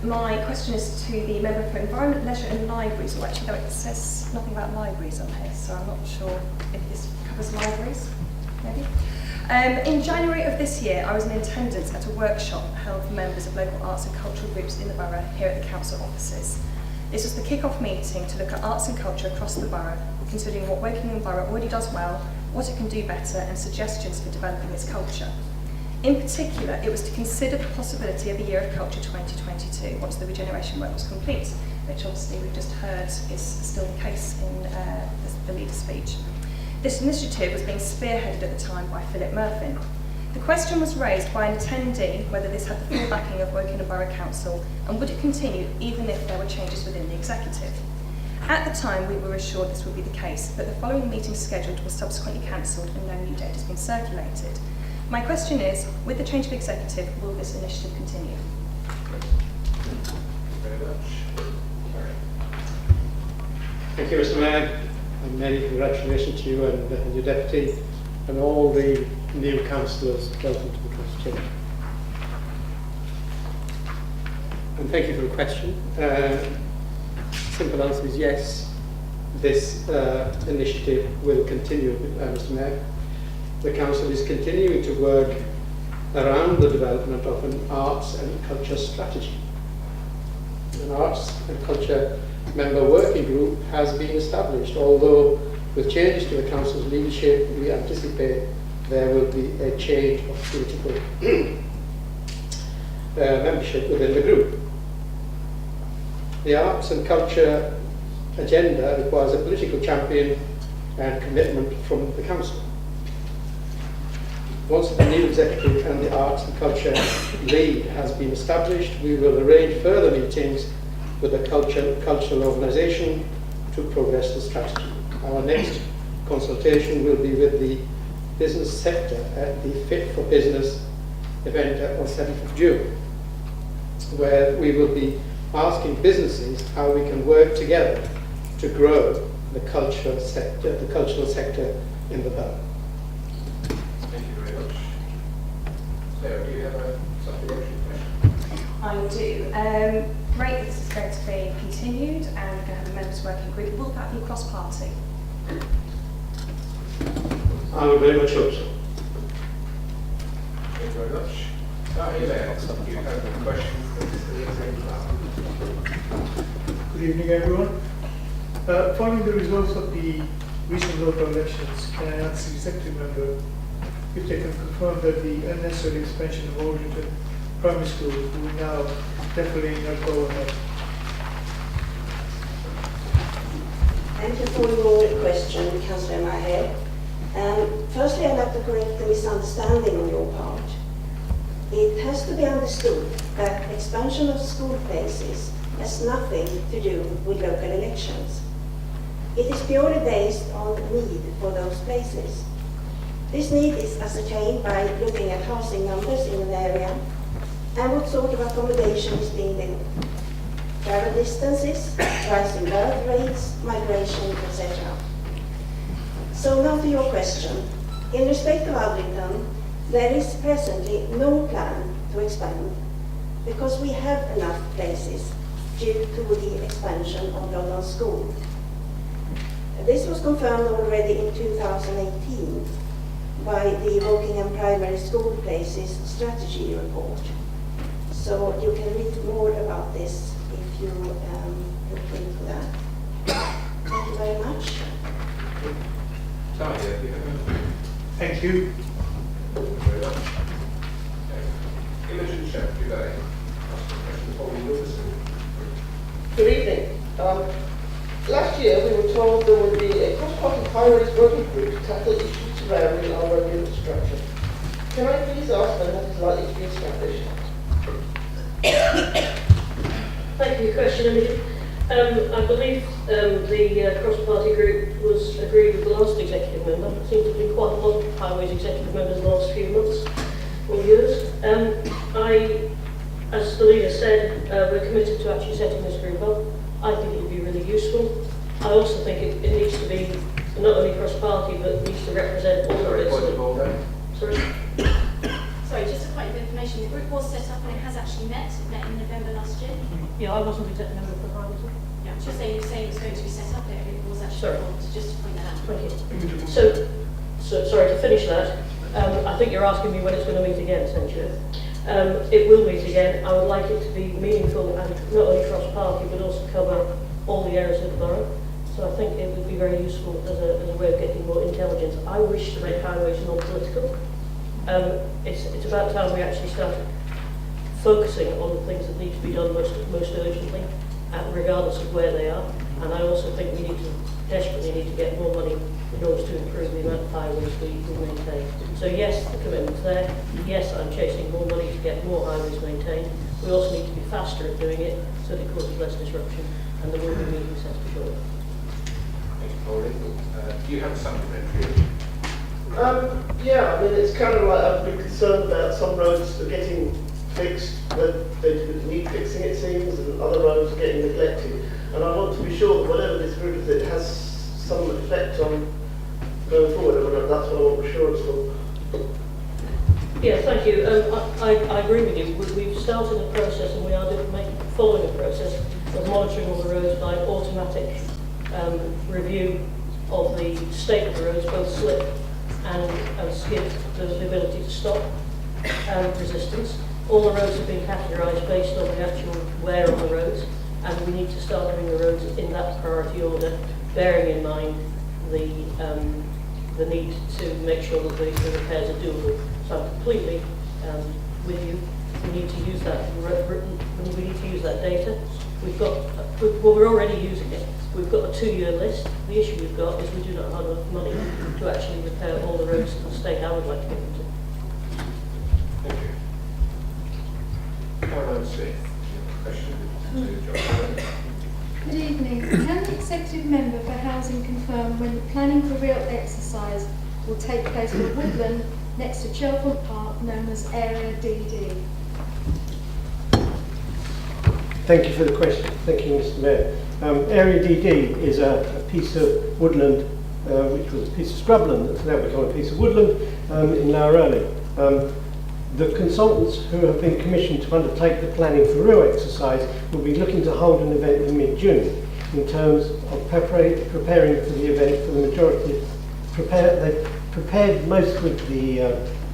My question is to the Member for Environment, Leisure and Libraries, or actually though it says nothing about libraries on here, so I'm not sure if this covers libraries, maybe. In January of this year, I was in attendance at a workshop held for members of local arts and cultural groups in the borough here at the council offices. This was the kick-off meeting to look at arts and culture across the borough, considering what Wokingham Borough already does well, what it can do better, and suggestions for developing its culture. In particular, it was to consider the possibility of a Year of Culture 2022 once the regeneration work was complete, which obviously we've just heard is still the case in the leader's speech. This initiative was being spearheaded at the time by Philip Murphy. The question was raised by an attendee whether this had the full backing of Wokingham Borough Council and would it continue even if there were changes within the executive. At the time, we were assured this would be the case, but the following meeting scheduled was subsequently cancelled and no new date has been circulated. My question is, with the change of executive, will this initiative continue? Very much. Thank you, Mr. Mayor, and many congratulations to you and your deputy and all the new councillors. Welcome to the council. And thank you for the question. Simple answer is yes. This initiative will continue, Mr. Mayor. The council is continuing to work around the development of an arts and culture strategy. An arts and culture member working group has been established, although with changes to the council's leadership, we anticipate there will be a change of political membership within the group. The arts and culture agenda requires a political champion and commitment from the council. Once the new executive and the arts and culture lead has been established, we will arrange further meetings with the cultural organisation to progress the strategy. Our next consultation will be with the business sector at the Fit for Business event on 7th of June, where we will be asking businesses how we can work together to grow the cultural sector in the borough. Thank you very much. Sarah, do you have a supplementary question? I do. Great that this is going to be continued and we're going to have a members working group. Will that be cross-party? I would very much hope so. Thank you very much. Hey there, you have a question for the executive. Good evening, everyone. Following the results of the recent local elections, can I ask the executive member if they can confirm that the unnecessary expansion of Orrington Primary School will now definitely not go ahead? Thank you for your question, Councillor Maher. Firstly, I'd like to correct the misunderstanding on your part. It has to be understood that expansion of school places has nothing to do with local elections. It is purely based on need for those places. This need is ascertained by looking at housing numbers in an area and what sort of accommodation is being built. Travel distances, rising birth rates, migration, etc. So now to your question. In respect of Aldrington, there is presently no plan to expand because we have enough places due to the expansion of London School. This was confirmed already in 2018 by the Wokingham Primary School Places Strategy Report. So you can read more about this if you look into that. Thank you very much. Talia, do you have a... Thank you. Thank you very much. Imogen Shepherd, do they ask a question following Wilson? Good evening. Last year we were told there were highways working group to tackle issues surrounding our road infrastructure. Can I please ask when that is likely to be established? Thank you for your question, Imogen. I believe the cross-party group was agreed with the last executive member. There seems to have been quite a lot of highways executive members in the last few months or years. As the leader said, we're committed to actually setting this group up. I think it would be really useful. I also think it needs to be not only cross-party, but needs to represent all the bits. Sorry? Sorry, just a point of information. The group was set up and it has actually met. It met in November last year. Yeah, I wasn't executive member for the highways. Yeah, just saying it was going to be set up there. It was actually formed, just to point that out. Thank you. So sorry, to finish that, I think you're asking me when it's going to meet again, essentially. It will meet again. I would like it to be meaningful and not only cross-party, but also cover all the areas of the borough. So I think it would be very useful as a way of getting more intelligence. I wish to make highways non-political. It's about time we actually started focusing on the things that need to be done most urgently, regardless of where they are. And I also think we desperately need to get more money in order to improve the amount of highways we maintain. So yes, the commitment's there. Yes, I'm chasing more money to get more highways maintained. We also need to be faster at doing it so that it causes less disruption, and there will be meetings set for sure. Thank you, Pauline. Do you have a supplementary? Yeah, I mean, it's kind of like I've been concerned about some roads are getting fixed, but they need fixing, it seems, and other roads are getting neglected. And I want to be sure that whatever this group is, it has some effect on going forward. I mean, that's what I want assurance for. Yeah, thank you. I agree with you. We've started a process, and we are following a process of monitoring all the roads by automatic review of the state of the roads, both slip and skid, the ability to stop resistance. All the roads have been categorised based on the actual wear on the roads, and we need to start doing the roads in that priority order, bearing in mind the need to make sure that the repairs are doable. So I'm completely with you. We need to use that. We need to use that data. We're already using it. We've got a 2-year list. The issue we've got is we do not have enough money to actually repair all the roads in the state I would like to get them to. Thank you. Caroline Smith, question to John. Good evening. Can the executive member for housing confirm when the planning for real exercise will take place for woodland next to Cheltenham Park, known as Area DD? Thank you for the question. Thank you, Mr. Mayor. Area DD is a piece of woodland, which was a piece of scrubland that's now become a piece of woodland in Lower Earley. The consultants who have been commissioned to undertake the planning for real exercise will be looking to hold an event in mid-June in terms of preparing for the event for the majority. They've prepared most of the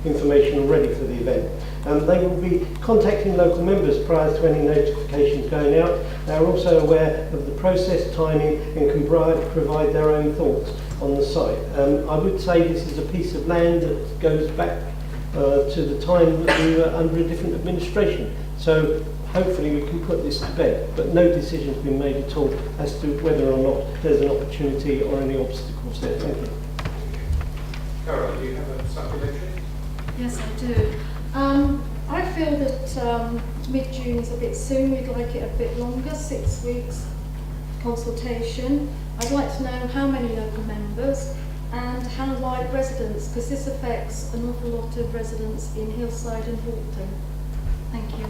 information already for the event. They will be contacting local members prior to any notifications going out. They are also aware of the process, timing, and can provide their own thoughts on the site. I would say this is a piece of land that goes back to the time that we were under a different administration. So hopefully we can put this to bed, but no decision has been made at all as to whether or not there's an opportunity or any obstacles there. Thank you. Caroline, do you have a supplementary? Yes, I do. I feel that mid-June is a bit soon. We'd like it a bit longer, 6 weeks consultation. I'd like to know how many local members and how wide residents, because this affects an awful lot of residents in Hillside and Horton. Thank you.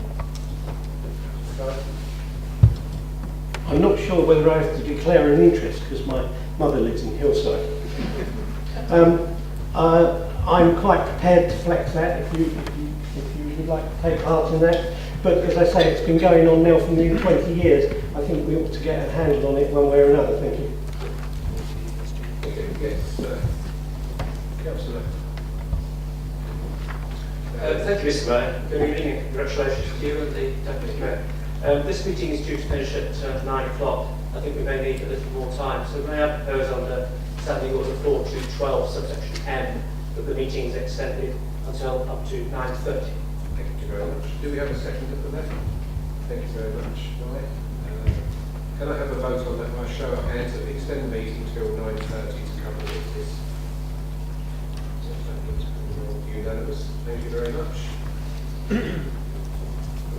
I'm not sure whether I have to declare an interest because my mother lives in Hillside. I'm quite prepared to flex that if you would like to take part in that. But as I say, it's been going on now for nearly 20 years. I think we ought to get a handle on it one way or another. Thank you. Yes, Councillor. Thank you, Mr. Mayor. Good evening and congratulations to you and the Deputy Mayor. This meeting is due to finish at 9 o'clock. I think we may need a little more time, so may I propose under Standing Order 4212, subsection M, that the meeting is extended until up to 9:30. Thank you very much. Do we have a second for that? Thank you very much. Right. Can I have a vote on that by show of hands that we extend the meeting till 9:30 to cover this? Unanimous. Thank you very much.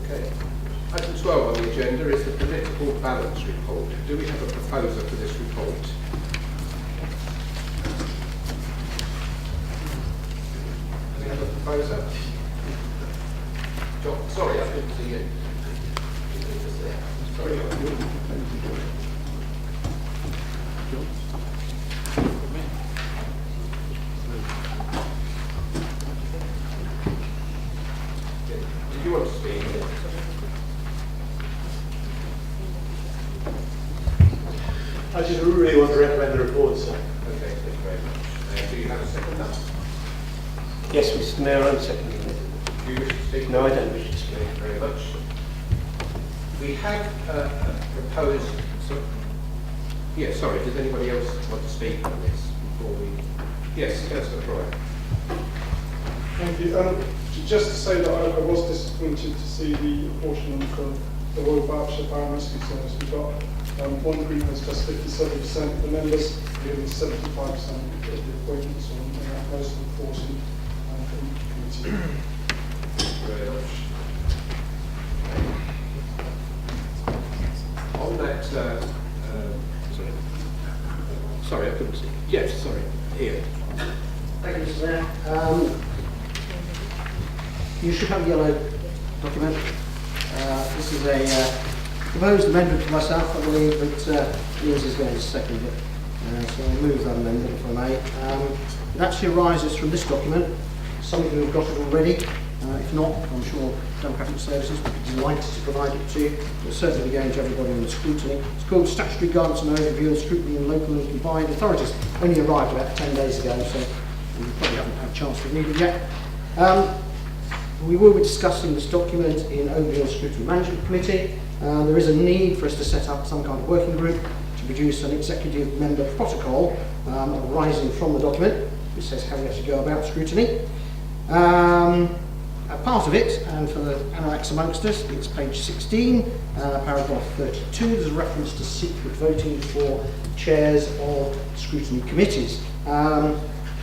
Okay. Item 12 on the agenda is the political balance report. Do we have a proposer for this report? Do we have a proposer? John, sorry, I couldn't see you. Sorry. Did you want to speak? I just really want to recommend the report, sir. Okay, thank you very much. Do you have a second now? Yes, Mr. Mayor, I'm seconding it. Do you wish to speak? No, I don't wish to speak. Thank you very much. We have proposed. Sorry. Does anybody else want to speak on this before we? Yes, Councillor Troy. Thank you. Just to say that I was disappointed to see the apportionment of the Royal Berkshire Fire and Rescue Service. We got one group has just 57% of the members, the other 75% of the appointments on most of the force and committee. Thank you very much. On that, sorry, I couldn't see. Yes, sorry, here. Thank you, Mr. Mayor. You should have a yellow document. This is a proposed amendment for myself, I believe, but Ian's is going to second it. So I'll move that amendment if I may. It actually arises from this document. Some of you have got it already. If not, I'm sure Democratic Services would be delighted to provide it to you. It'll certainly be going to everybody in the scrutiny. It's called Statutory Guidance and Overview of Scrutiny in Local and Combined Authorities. Only arrived about 10 days ago, so you probably haven't had a chance to read it yet. We will be discussing this document in Overview and Scrutiny Management Committee. There is a need for us to set up some kind of working group to produce an executive member protocol arising from the document, which says how we actually go about scrutiny. A part of it, and for the Anorax amongst us, it's page 16, paragraph 32. There's a reference to secret voting for chairs of scrutiny committees.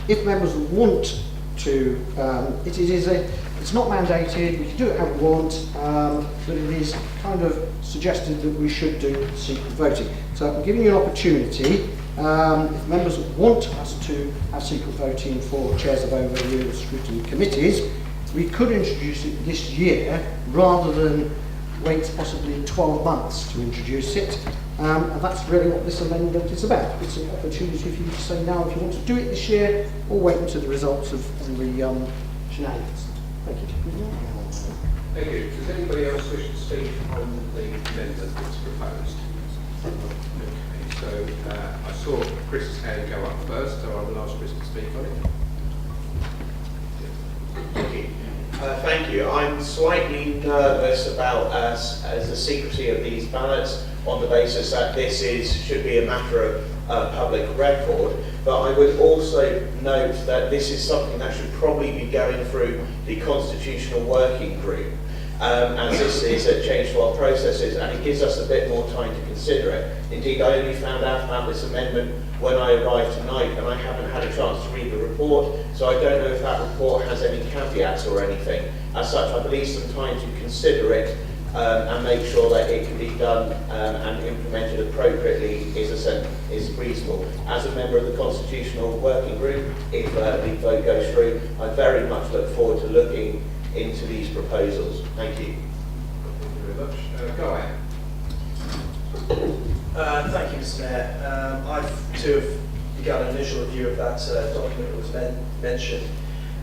If members want to, it's not mandated, we can do it how we want, but it is kind of suggested that we should do secret voting. So I'm giving you an opportunity, if members want us to have secret voting for chairs of overview and scrutiny committees, we could introduce it this year rather than wait possibly 12 months to introduce it. And that's really what this amendment is about. It's an opportunity for you to say now if you want to do it this year or wait until the results of the shenanigans. Thank you. Thank you. Does anybody else wish to speak on the amendment that's proposed? Okay, so I saw Chris's hand go up first, so I will ask Chris to speak on it. Thank you. Thank you. I'm slightly nervous about the secrecy of these ballots on the basis that this should be a matter of public record, but I would also note that this is something that should probably be going through the Constitutional Working Group, as this is a change to our processes, and it gives us a bit more time to consider it. Indeed, I only found out about this amendment when I arrived tonight, and I haven't had a chance to read the report, so I don't know if that report has any caveats or anything. As such, I believe some time to consider it and make sure that it can be done and implemented appropriately is reasonable. As a member of the Constitutional Working Group, if the vote goes through, I very much look forward to looking into these proposals. Thank you. Thank you very much. Guy. Thank you, Mr. Mayor. I've too have begun an initial review of that document that was mentioned.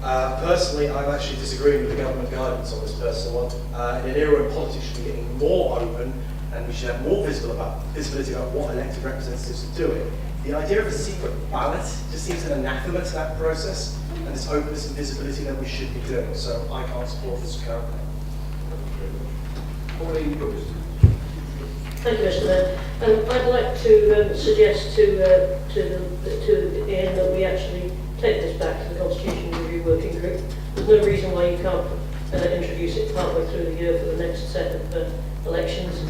Personally, I'm actually disagreeing with the government guidance on this personal one. In an era when politics should be getting more open and we should have more visibility about what elected representatives are doing, the idea of a secret ballot just seems an anathema to that process and this openness and visibility that we should be doing. So I can't support this currently. Thank you, Mr. Mayor. I'd like to suggest to Ian that we actually take this back to the Constitution Review Working Group. There's no reason why you can't introduce it partway through the year for the next set of elections.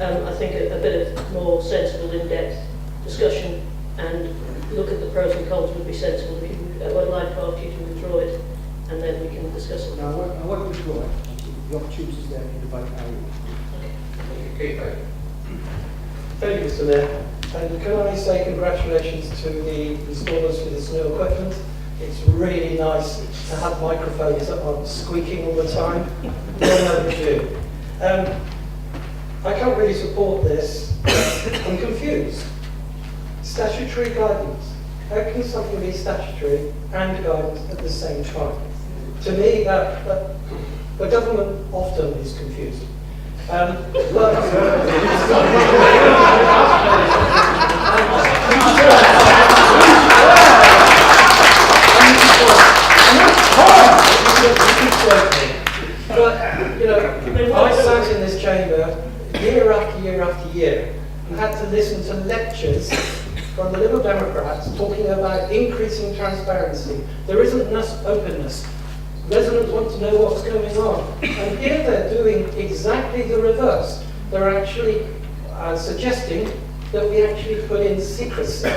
I think a bit of more sensible, in-depth discussion and look at the pros and cons would be sensible. If you would like to ask you to withdraw it, and then we can discuss it. No, I won't withdraw it. The opportunity is there in the vote. Thank you, Mr. Mayor. And can I say congratulations to the installers for this new equipment. It's really nice to have microphones that aren't squeaking all the time. Well overdue. I can't really support this. I'm confused. Statutory guidance. How can something be statutory and guidance at the same time? To me, the government often is confused. But, you know, I sat in this chamber year after year after year and had to listen to lectures from the Liberal Democrats talking about increasing transparency. There isn't enough openness. Residents want to know what's going on. And here they're doing exactly the reverse. They're actually suggesting that we actually put in secrecy.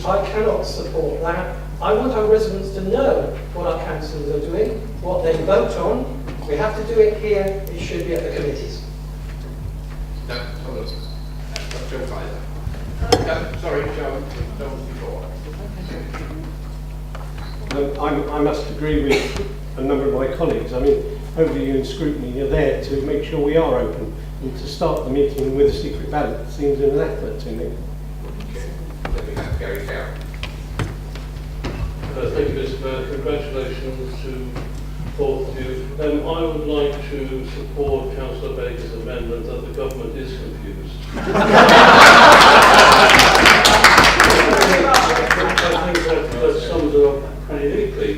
I cannot support that. I want our residents to know what our councillors are doing, what they vote on. We have to do it here. It should be at the committees. No, hold on. John Tyler. Sorry, John before. I must agree with a number of my colleagues. I mean, overview and scrutiny are there to make sure we are open, and to start the meeting with a secret ballot seems an effort to me. Okay. Then we have Gary Cow. Thank you, Mr. Mayor. Congratulations to both of you. I would like to support Councillor Baker's amendment that the government is confused. I think that sums it up pretty neatly.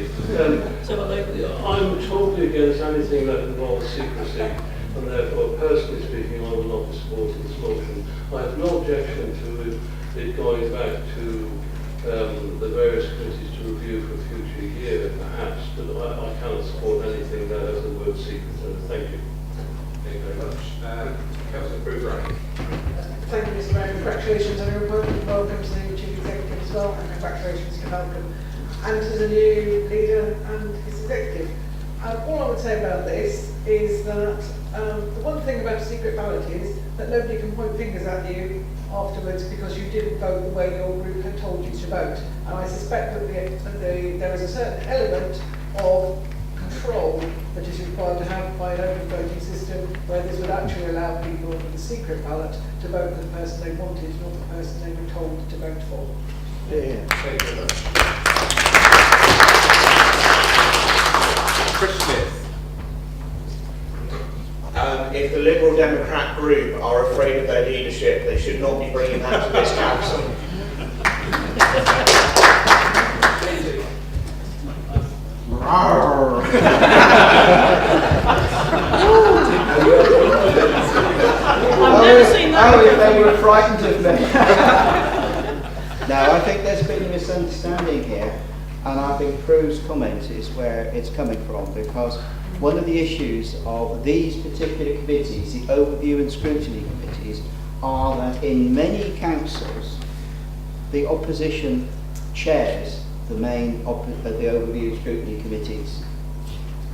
I'm totally against anything that involves secrecy, and therefore, personally speaking, I will not be supporting this motion. I have no objection to it going back to the various committees to review for a future year, perhaps, but I cannot support anything that has the word secret in it. Thank you. Thank you very much. Councillor Bruce. Thank you, Mr. Mayor. Congratulations on your appointment. Welcome to the new Chief Executive as well, and congratulations to Malcolm and to the new leader and his executive. All I would say about this is that the one thing about a secret ballot is that nobody can point fingers at you afterwards because you didn't vote the way your group had told you to vote. And I suspect that there is a certain element of control that is required to have by an open voting system where this would actually allow people with a secret ballot to vote for the person they wanted, not the person they were told to vote for. Yeah. Thank you very much. Chris Smith. If the Liberal Democrat group are afraid of their leadership, they should not be bringing that to this council. I've never seen that. Oh, they were frightened of me. No, I think there's been a misunderstanding here, and I think Prue's comment is where it's coming from, because one of the issues of these particular committees, the overview and scrutiny committees, are that in many councils, the opposition chairs the main the overview and scrutiny committees.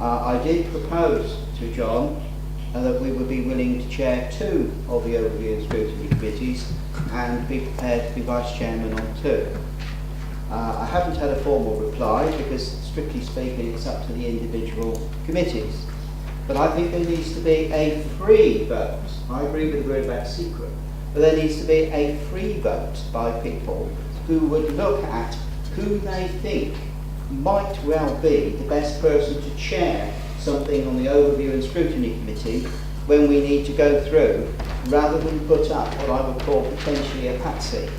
I did propose to John that we would be willing to chair 2 of the overview and scrutiny committees and be prepared to be vice chairman on 2. I haven't had a formal reply because, strictly speaking, it's up to the individual committees. But I think there needs to be a free vote. I agree with the word about secret, but there needs to be a free vote by people who would look at who they think might well be the best person to chair something on the overview and scrutiny committee when we need to go through, rather than put up what I would call potentially a patsy.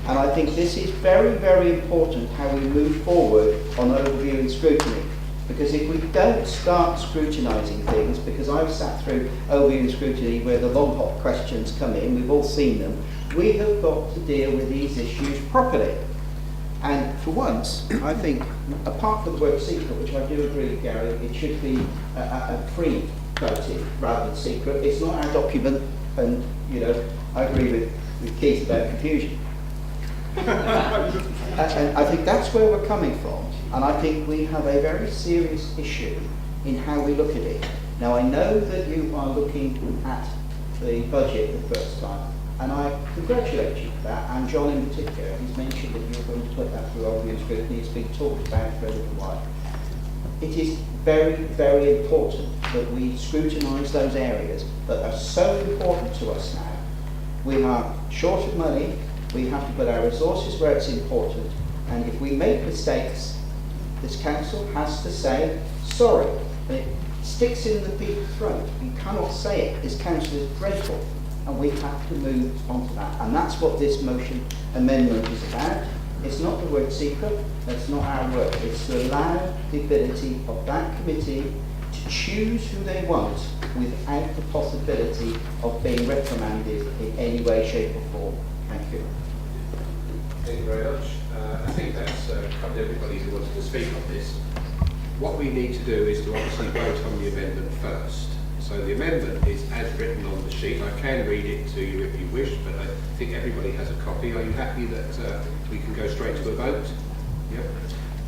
And I think this is very, very important how we move forward on overview and scrutiny. Because if we don't start scrutinising things, because I've sat through overview and scrutiny where the long hot questions come in, we've all seen them, we have got to deal with these issues properly. And for once, I think, apart from the word secret, which I do agree, Gary, it should be a free voting rather than secret. It's not our document, and you know, I agree with Keith about confusion. And I think that's where we're coming from, and I think we have a very serious issue in how we look at it. Now I know that you are looking at the budget the first time, and I congratulate you for that, and John in particular. He's mentioned that you're going to put that through obvious scrutiny. It's been talked about for a little while. It is very, very important that we scrutinise those areas that are so important to us now. We are short of money, we have to put our resources where it's important, and if we make mistakes, this council has to say sorry. And it sticks in the people's throat. You cannot say it. This council is dreadful, and we have to move on to that. And that's what this motion amendment is about. It's not the word secret, that's not our work. It's to allow the ability of that committee to choose who they want without the possibility of being reprimanded in any way, shape or form. Thank you. Thank you very much. I think that's covered everybody who wants to speak on this. What we need to do is to obviously vote on the amendment first. So the amendment is as written on the sheet. I can read it to you if you wish, but I think everybody has a copy. Are you happy that we can go straight to a vote? Yep.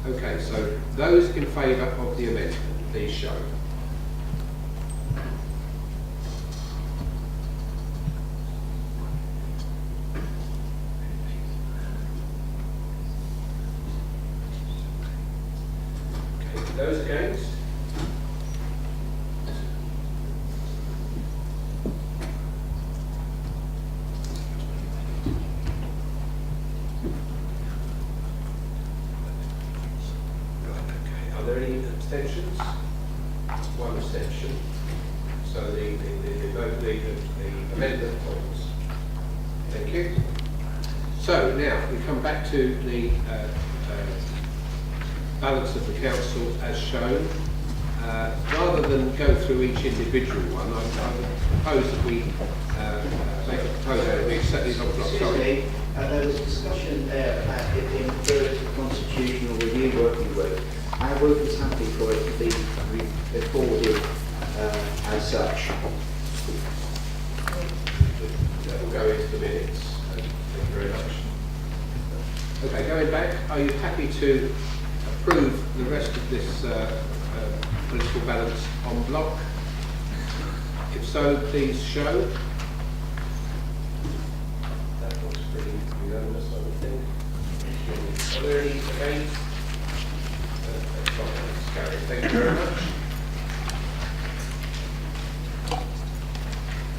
Okay, so those in favour of the amendment, please show. Okay, those against? Are there any abstentions? One abstention. So the amendment falls. Thank you. So now we come back to the balance of the council as shown. Rather than go through each individual one, I would propose that we make a proposal that we accept these on block. Sorry. There was a discussion there about it being referred to constitutional review working group. Our group is happy for it to be recorded as such. That will go into the minutes. Thank you very much. Okay, going back, are you happy to approve the rest of this political balance en bloc? If so, please show. That looks pretty unanimous, I would think. Are there any against? Thank you very much.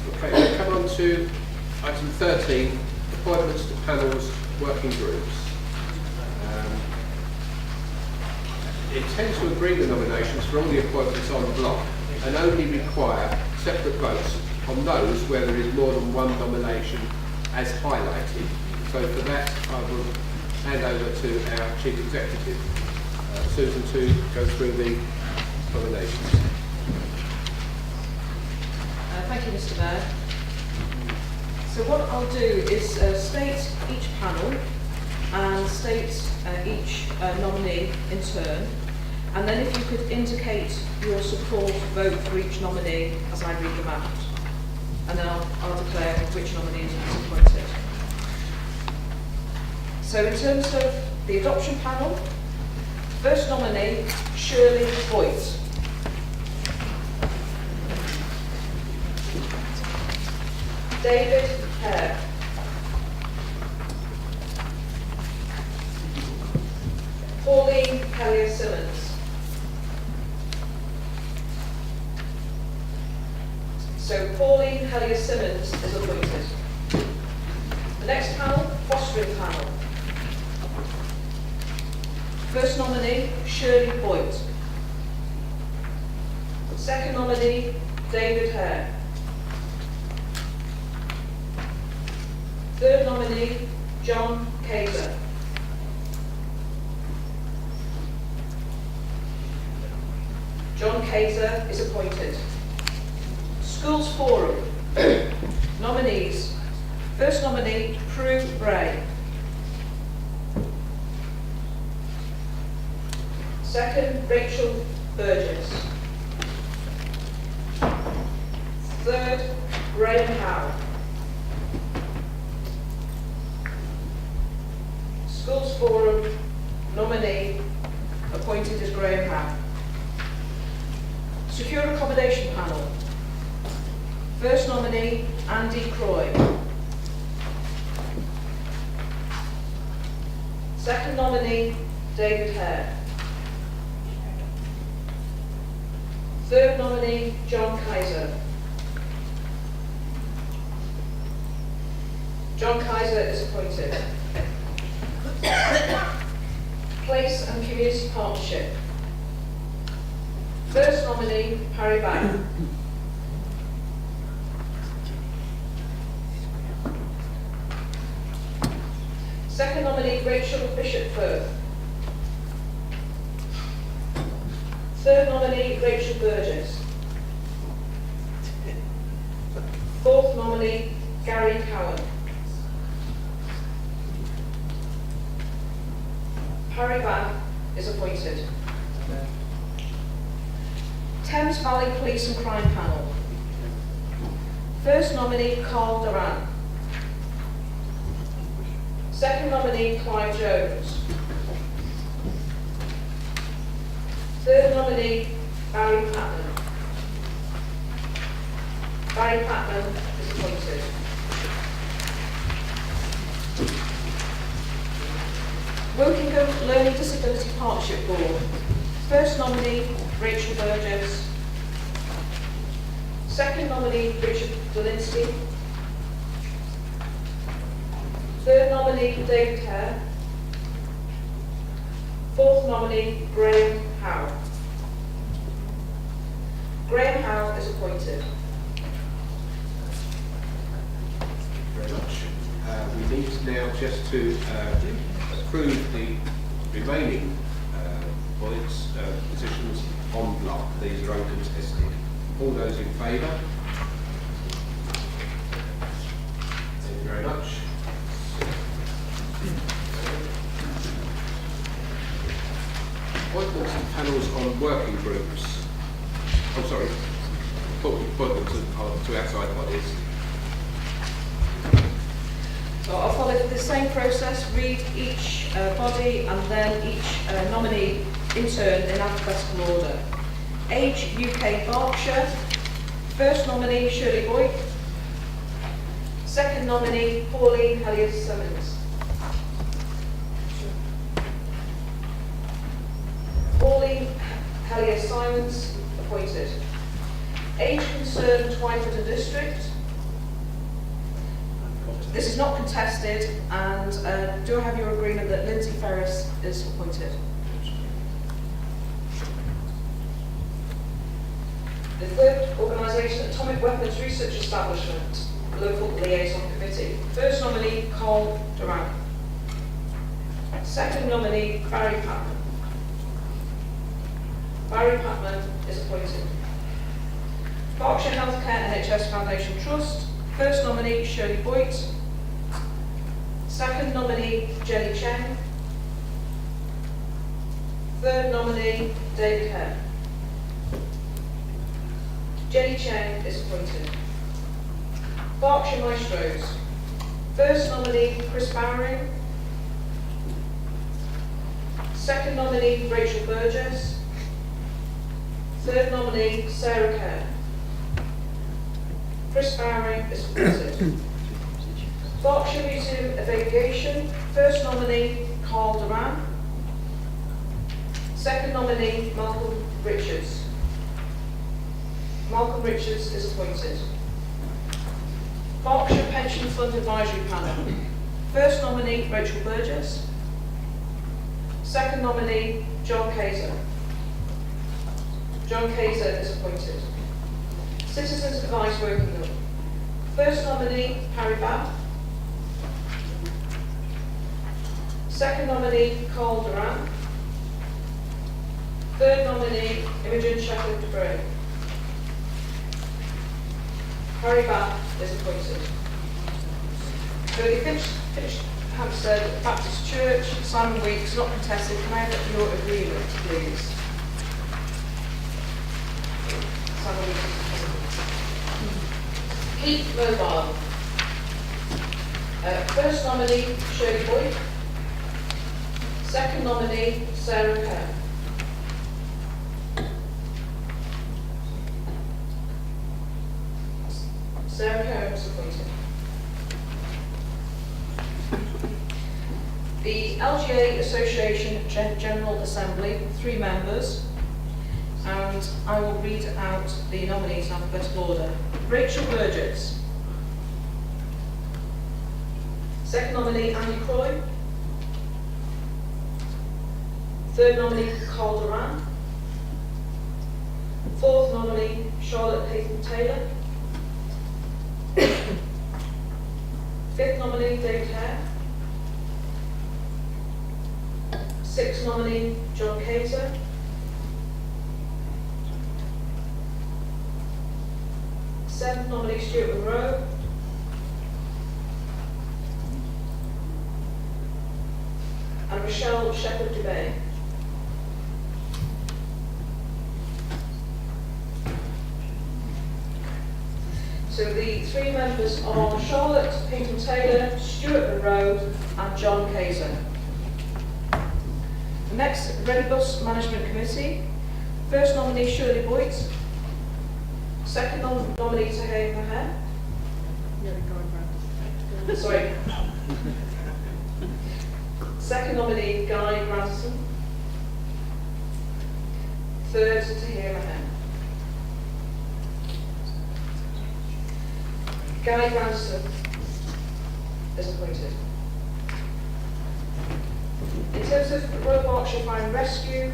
Okay, we come on to item 13, appointments to panels, working groups. Intend to agree the nominations for all the appointments on block and only require separate votes on those where there is more than one nomination as highlighted. So for that, I will hand over to our Chief Executive, Susan, to go through the nominations. Thank you, Mr. Mayor. So what I'll do is state each panel and state each nominee in turn, and then if you could indicate your support vote for each nominee as I read them out, and then I'll declare which nominee is appointed. So in terms of the adoption panel, first nominee, Shirley Boyt. David Hare. Pauline Hellier-Simmons. So Pauline Hellier-Simmons is appointed. The next panel, fostering panel. First nominee, Shirley Boyt. Second nominee, David Hare. Third nominee, John Kaiser. John Kaiser is appointed. Schools Forum. Nominees. First nominee, Prue Bray. Second, Rachel Burgess. Third, Graham Howe. Schools Forum nominee appointed as Graham Howe. Secure Accommodation Panel. First nominee, Andy Croy. Second nominee, David Hare. Third nominee, John Kaiser. John Kaiser is appointed. Place and Community Partnership. First nominee, Harry Back. Second nominee, Rachel Bishop Firth. Third nominee, Rachel Burgess. Fourth nominee, Gary Cowan. Harry Bath is appointed. Thames Valley Police and Crime Panel. First nominee, Carl Duran. Second nominee, Clive Jones. Third nominee, Barry Patman. Barry Patman is appointed. Wokingham Learning Disability Partnership Board. First nominee, Rachel Burgess. Second nominee, Richard Dolinsky. Third nominee, David Hare. Fourth nominee, Graham Howe. Graham Howe is appointed. Very much. We need now just to approve the remaining points, positions en bloc. These are uncontested. All those in favour? Thank you very much. Appointments and panels on working groups. I'm sorry. Appointments to outside bodies. So I'll follow the same process, read each body and then each nominee in turn in alphabetical order. Age UK Berkshire. First nominee Shirley Boyd. Second nominee Pauline Helios-Summons. Pauline Helios-Simons appointed. Age concerned Twyford and District. This is not contested, and do I have your agreement that Lindsay Ferris is appointed? The third organisation, Atomic Weapons Research Establishment, Local Liaison Committee. First nominee, Carl Duran. Second nominee, Barry Patman. Barry Patman is appointed. Berkshire Healthcare NHS Foundation Trust. First nominee, Shirley Boyd. Second nominee, Jenny Cheng. Third nominee, David Hare. Jenny Cheng is appointed. Berkshire Maestros. First nominee, Chris Bowering. Second nominee, Rachel Burgess. Third nominee, Sarah Kerr. Chris Bowering is appointed. Berkshire Museum of Aviation. First nominee, Carl Duran. Second nominee, Malcolm Richards. Malcolm Richards is appointed. Berkshire Pension Fund Advisory Panel. First nominee, Rachel Burgess. Second nominee, John Kaiser. John Kaiser is appointed. Citizens Advice Working Group. First nominee, Harry Bath. Second nominee, Carl Duran. Third nominee, Imogen Shepherd de Bray. Harry Bath is appointed. Finch Hampstead Baptist Church, Simon Weeks, not contested. Can I have your agreement, please? Simon Weeks. Keep Mobile. First nominee, Shirley Boyd. Second nominee, Sarah Kerr. Sarah Kerr was appointed. The LGA Association General Assembly, 3 members, and I will read out the nominees in alphabetical order. Rachel Burgess. Second nominee, Andy Croy. Third nominee, Carl Duran. Fourth nominee, Charlotte Hayton-Taylor. Fifth nominee, David Hare. Sixth nominee, John Kaiser. Seventh nominee, Stuart Monroe. And Michelle Shepherd-Dubay. So the 3 members are Charlotte Hayton-Taylor, Stuart Monroe and John Kaiser. Next, Ready Bus Management Committee. First nominee, Shirley Boyd. Second nominee, Tahir Maher. Sorry. Second nominee, Guy Grandison. Third, Tahir Maher. Guy Grandison is appointed. In terms of Royal Berkshire Fire and Rescue,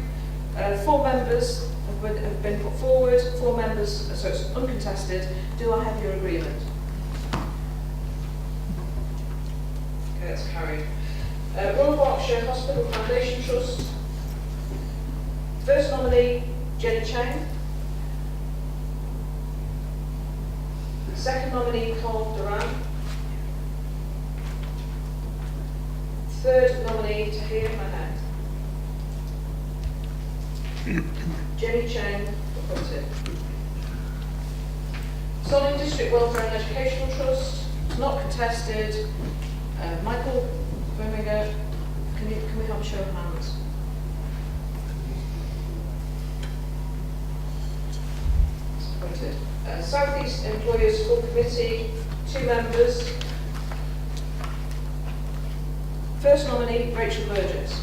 4 members have been put forward, 4 members, so it's uncontested. Do I have your agreement? Okay, that's carried. Royal Berkshire Hospital Foundation Trust. First nominee, Jenny Chang. Second nominee, Carl Duran. Third nominee, Tahir Maher. Jenny Chang, appointed. Solid District Welfare and Educational Trust, not contested. Michael Birmingham, can we have a show of hands? Appointed. South East Employers Full Committee, 2 members. First nominee, Rachel Burgess.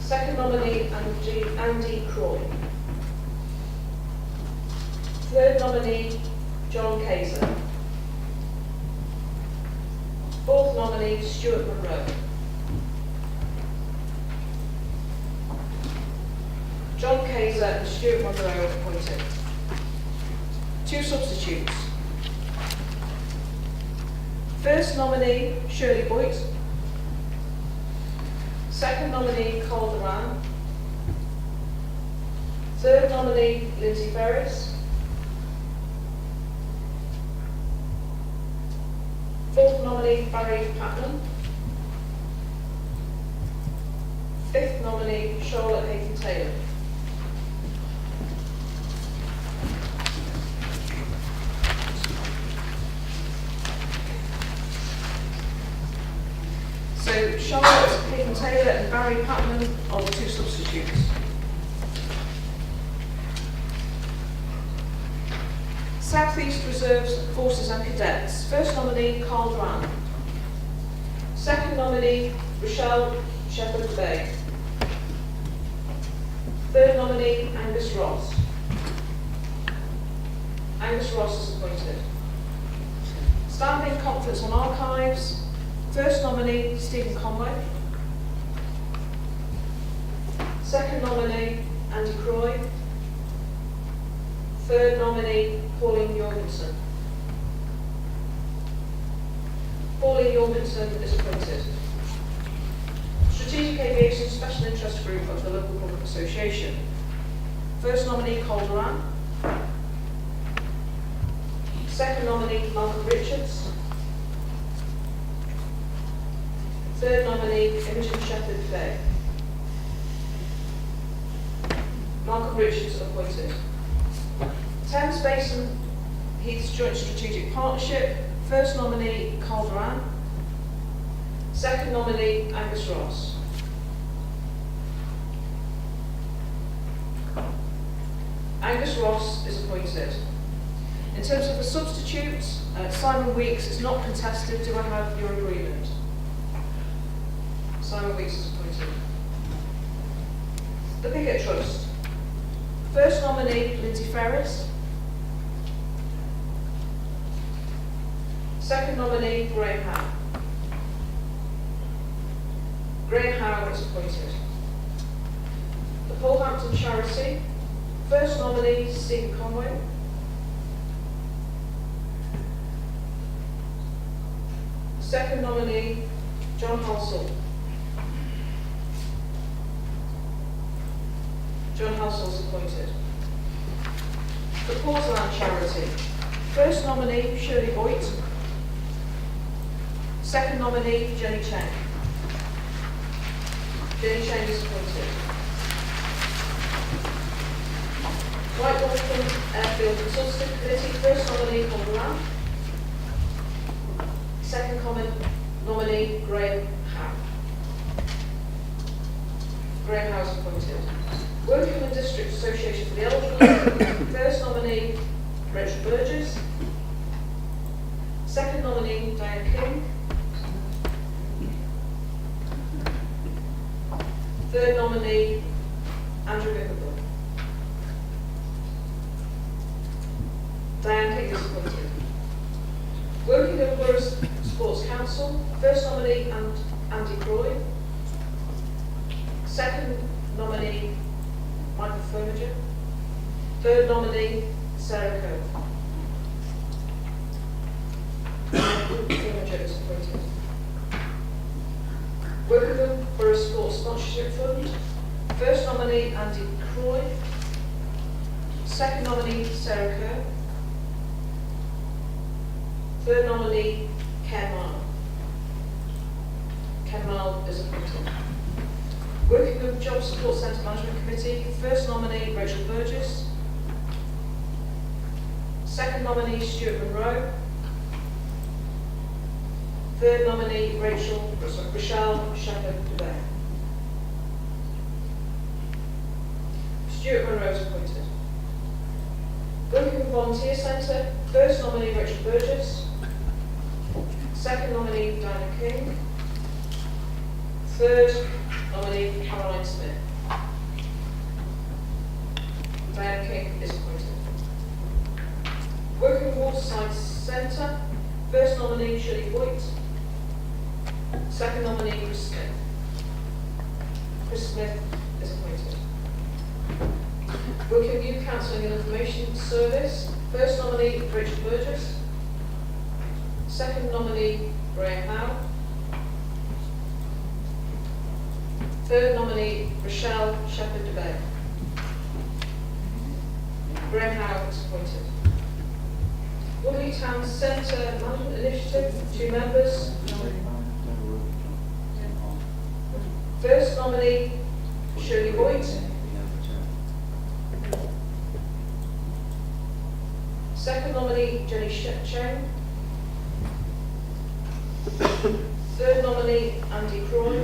Second nominee, Andy Croy. Third nominee, John Kaiser. Fourth nominee, Stuart Monroe. John Kaiser and Stuart Monroe appointed. 2 substitutes. First nominee, Shirley Boyd. Second nominee, Carl Duran. Third nominee, Lindsay Ferris. Fourth nominee, Barry Patman. Fifth nominee, Charlotte Hayton-Taylor. So Charlotte Hayton-Taylor and Barry Patman are the 2 substitutes. South East Reserves, Forces and Cadets. First nominee, Carl Duran. Second nominee, Rochelle Shepherd-Bay. Third nominee, Angus Ross. Angus Ross is appointed. Standing Conference on Archives. First nominee, Stephen Conway. Second nominee, Andy Croy. Third nominee, Pauline Jorgensen. Pauline Jorgensen is appointed. Strategic Aviation Special Interest Group of the Local Public Association. First nominee, Carl Duran. Second nominee, Malcolm Richards. Third nominee, Imogen Shepherd-Fay. Malcolm Richards appointed. Thames Basin Heath's Joint Strategic Partnership. First nominee, Carl Duran. Second nominee, Angus Ross. Angus Ross is appointed. In terms of the substitutes, Simon Weeks is not contested. Do I have your agreement? Simon Weeks is appointed. The Pickett Trust. First nominee, Lindsay Ferris. Second nominee, Graham Howe. Graham Howe is appointed. The Polehampton Charity. First nominee, Stephen Conway. Second nominee, John Halsall. John Halsall is appointed. The Portland Charity. First nominee, Shirley Boyd. Second nominee, Jenny Cheng. Jenny Cheng is appointed. White Wolfton Airfield Consultative Committee. First nominee, Paul Duran. Second nominee, Graham Howe. Graham Howe is appointed. Working with District Association for the Elderly. First nominee, Rachel Burgess. Second nominee, Diane King. Third nominee, Andrew Bickerbill. Diane King is appointed. Working with Borough Sports Council. First nominee, Andy Croy. Second nominee, Michael Furniger. Third nominee, Sarah Coe. Furniger is appointed. Workington Borough Sports Sponsorship Fund. First nominee, Andy Croy. Second nominee, Sarah Kerr. Third nominee, Ken Marl. Ken Marl is appointed. Workington Job Support Centre Management Committee. First nominee, Rachel Burgess. Second nominee, Stuart Monroe. Third nominee, Rochelle Shepherd-Dubé. Stuart Monroe is appointed. Working Volunteer Centre. First nominee, Rachel Burgess. Second nominee, Diana King. Third nominee, Caroline Smith. Diana King is appointed. Working Waterside Centre. First nominee, Shirley Boyd. Second nominee, Chris Smith. Chris Smith is appointed. Working Youth Counselling and Information Service. First nominee, Rachel Burgess. Second nominee, Graham Howe. Third nominee, Rochelle Shepherd-Dubé. Graham Howe is appointed. Woodley Town Centre Management Initiative, 2 members. First nominee, Shirley Boyd. Second nominee, Jenny Cheng. Third nominee, Andy Croy.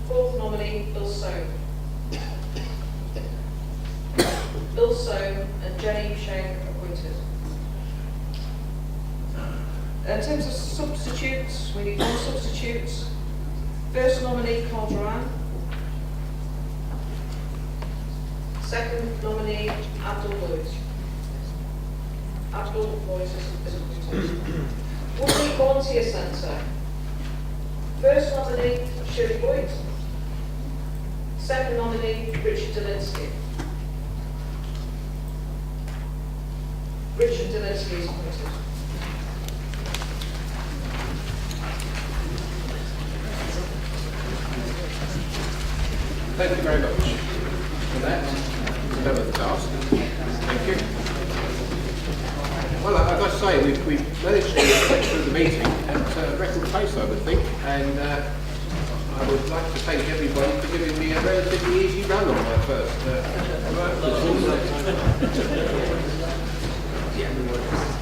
Fourth nominee, Bill Soane. Bill Soane and Jenny Cheng appointed. In terms of substitutes, we need 1 substitute. First nominee, Carl Duran. Second nominee, Abdul Lloyd. Abdul Lloyd is appointed. Woodley Volunteer Centre. First nominee, Shirley Boyd. Second nominee, Richard Delinsky. Richard Delinsky is appointed. Thank you very much for that. Another task. Thank you. Well, as I say, we've managed to get through the meeting at a record pace, I would think, and I would like to thank everybody for giving me a relatively easy run on my first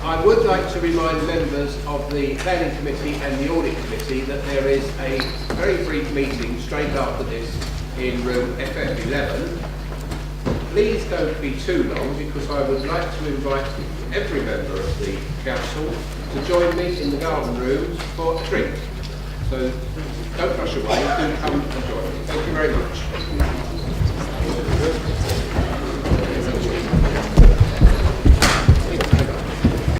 I would like to remind members of the Planning Committee and the Audit Committee that there is a very brief meeting straight after this in room FF11. Please don't be too long, because I would like to invite every member of the council to join me in the garden room for a drink. So don't rush away, do come and join me. Thank you very much.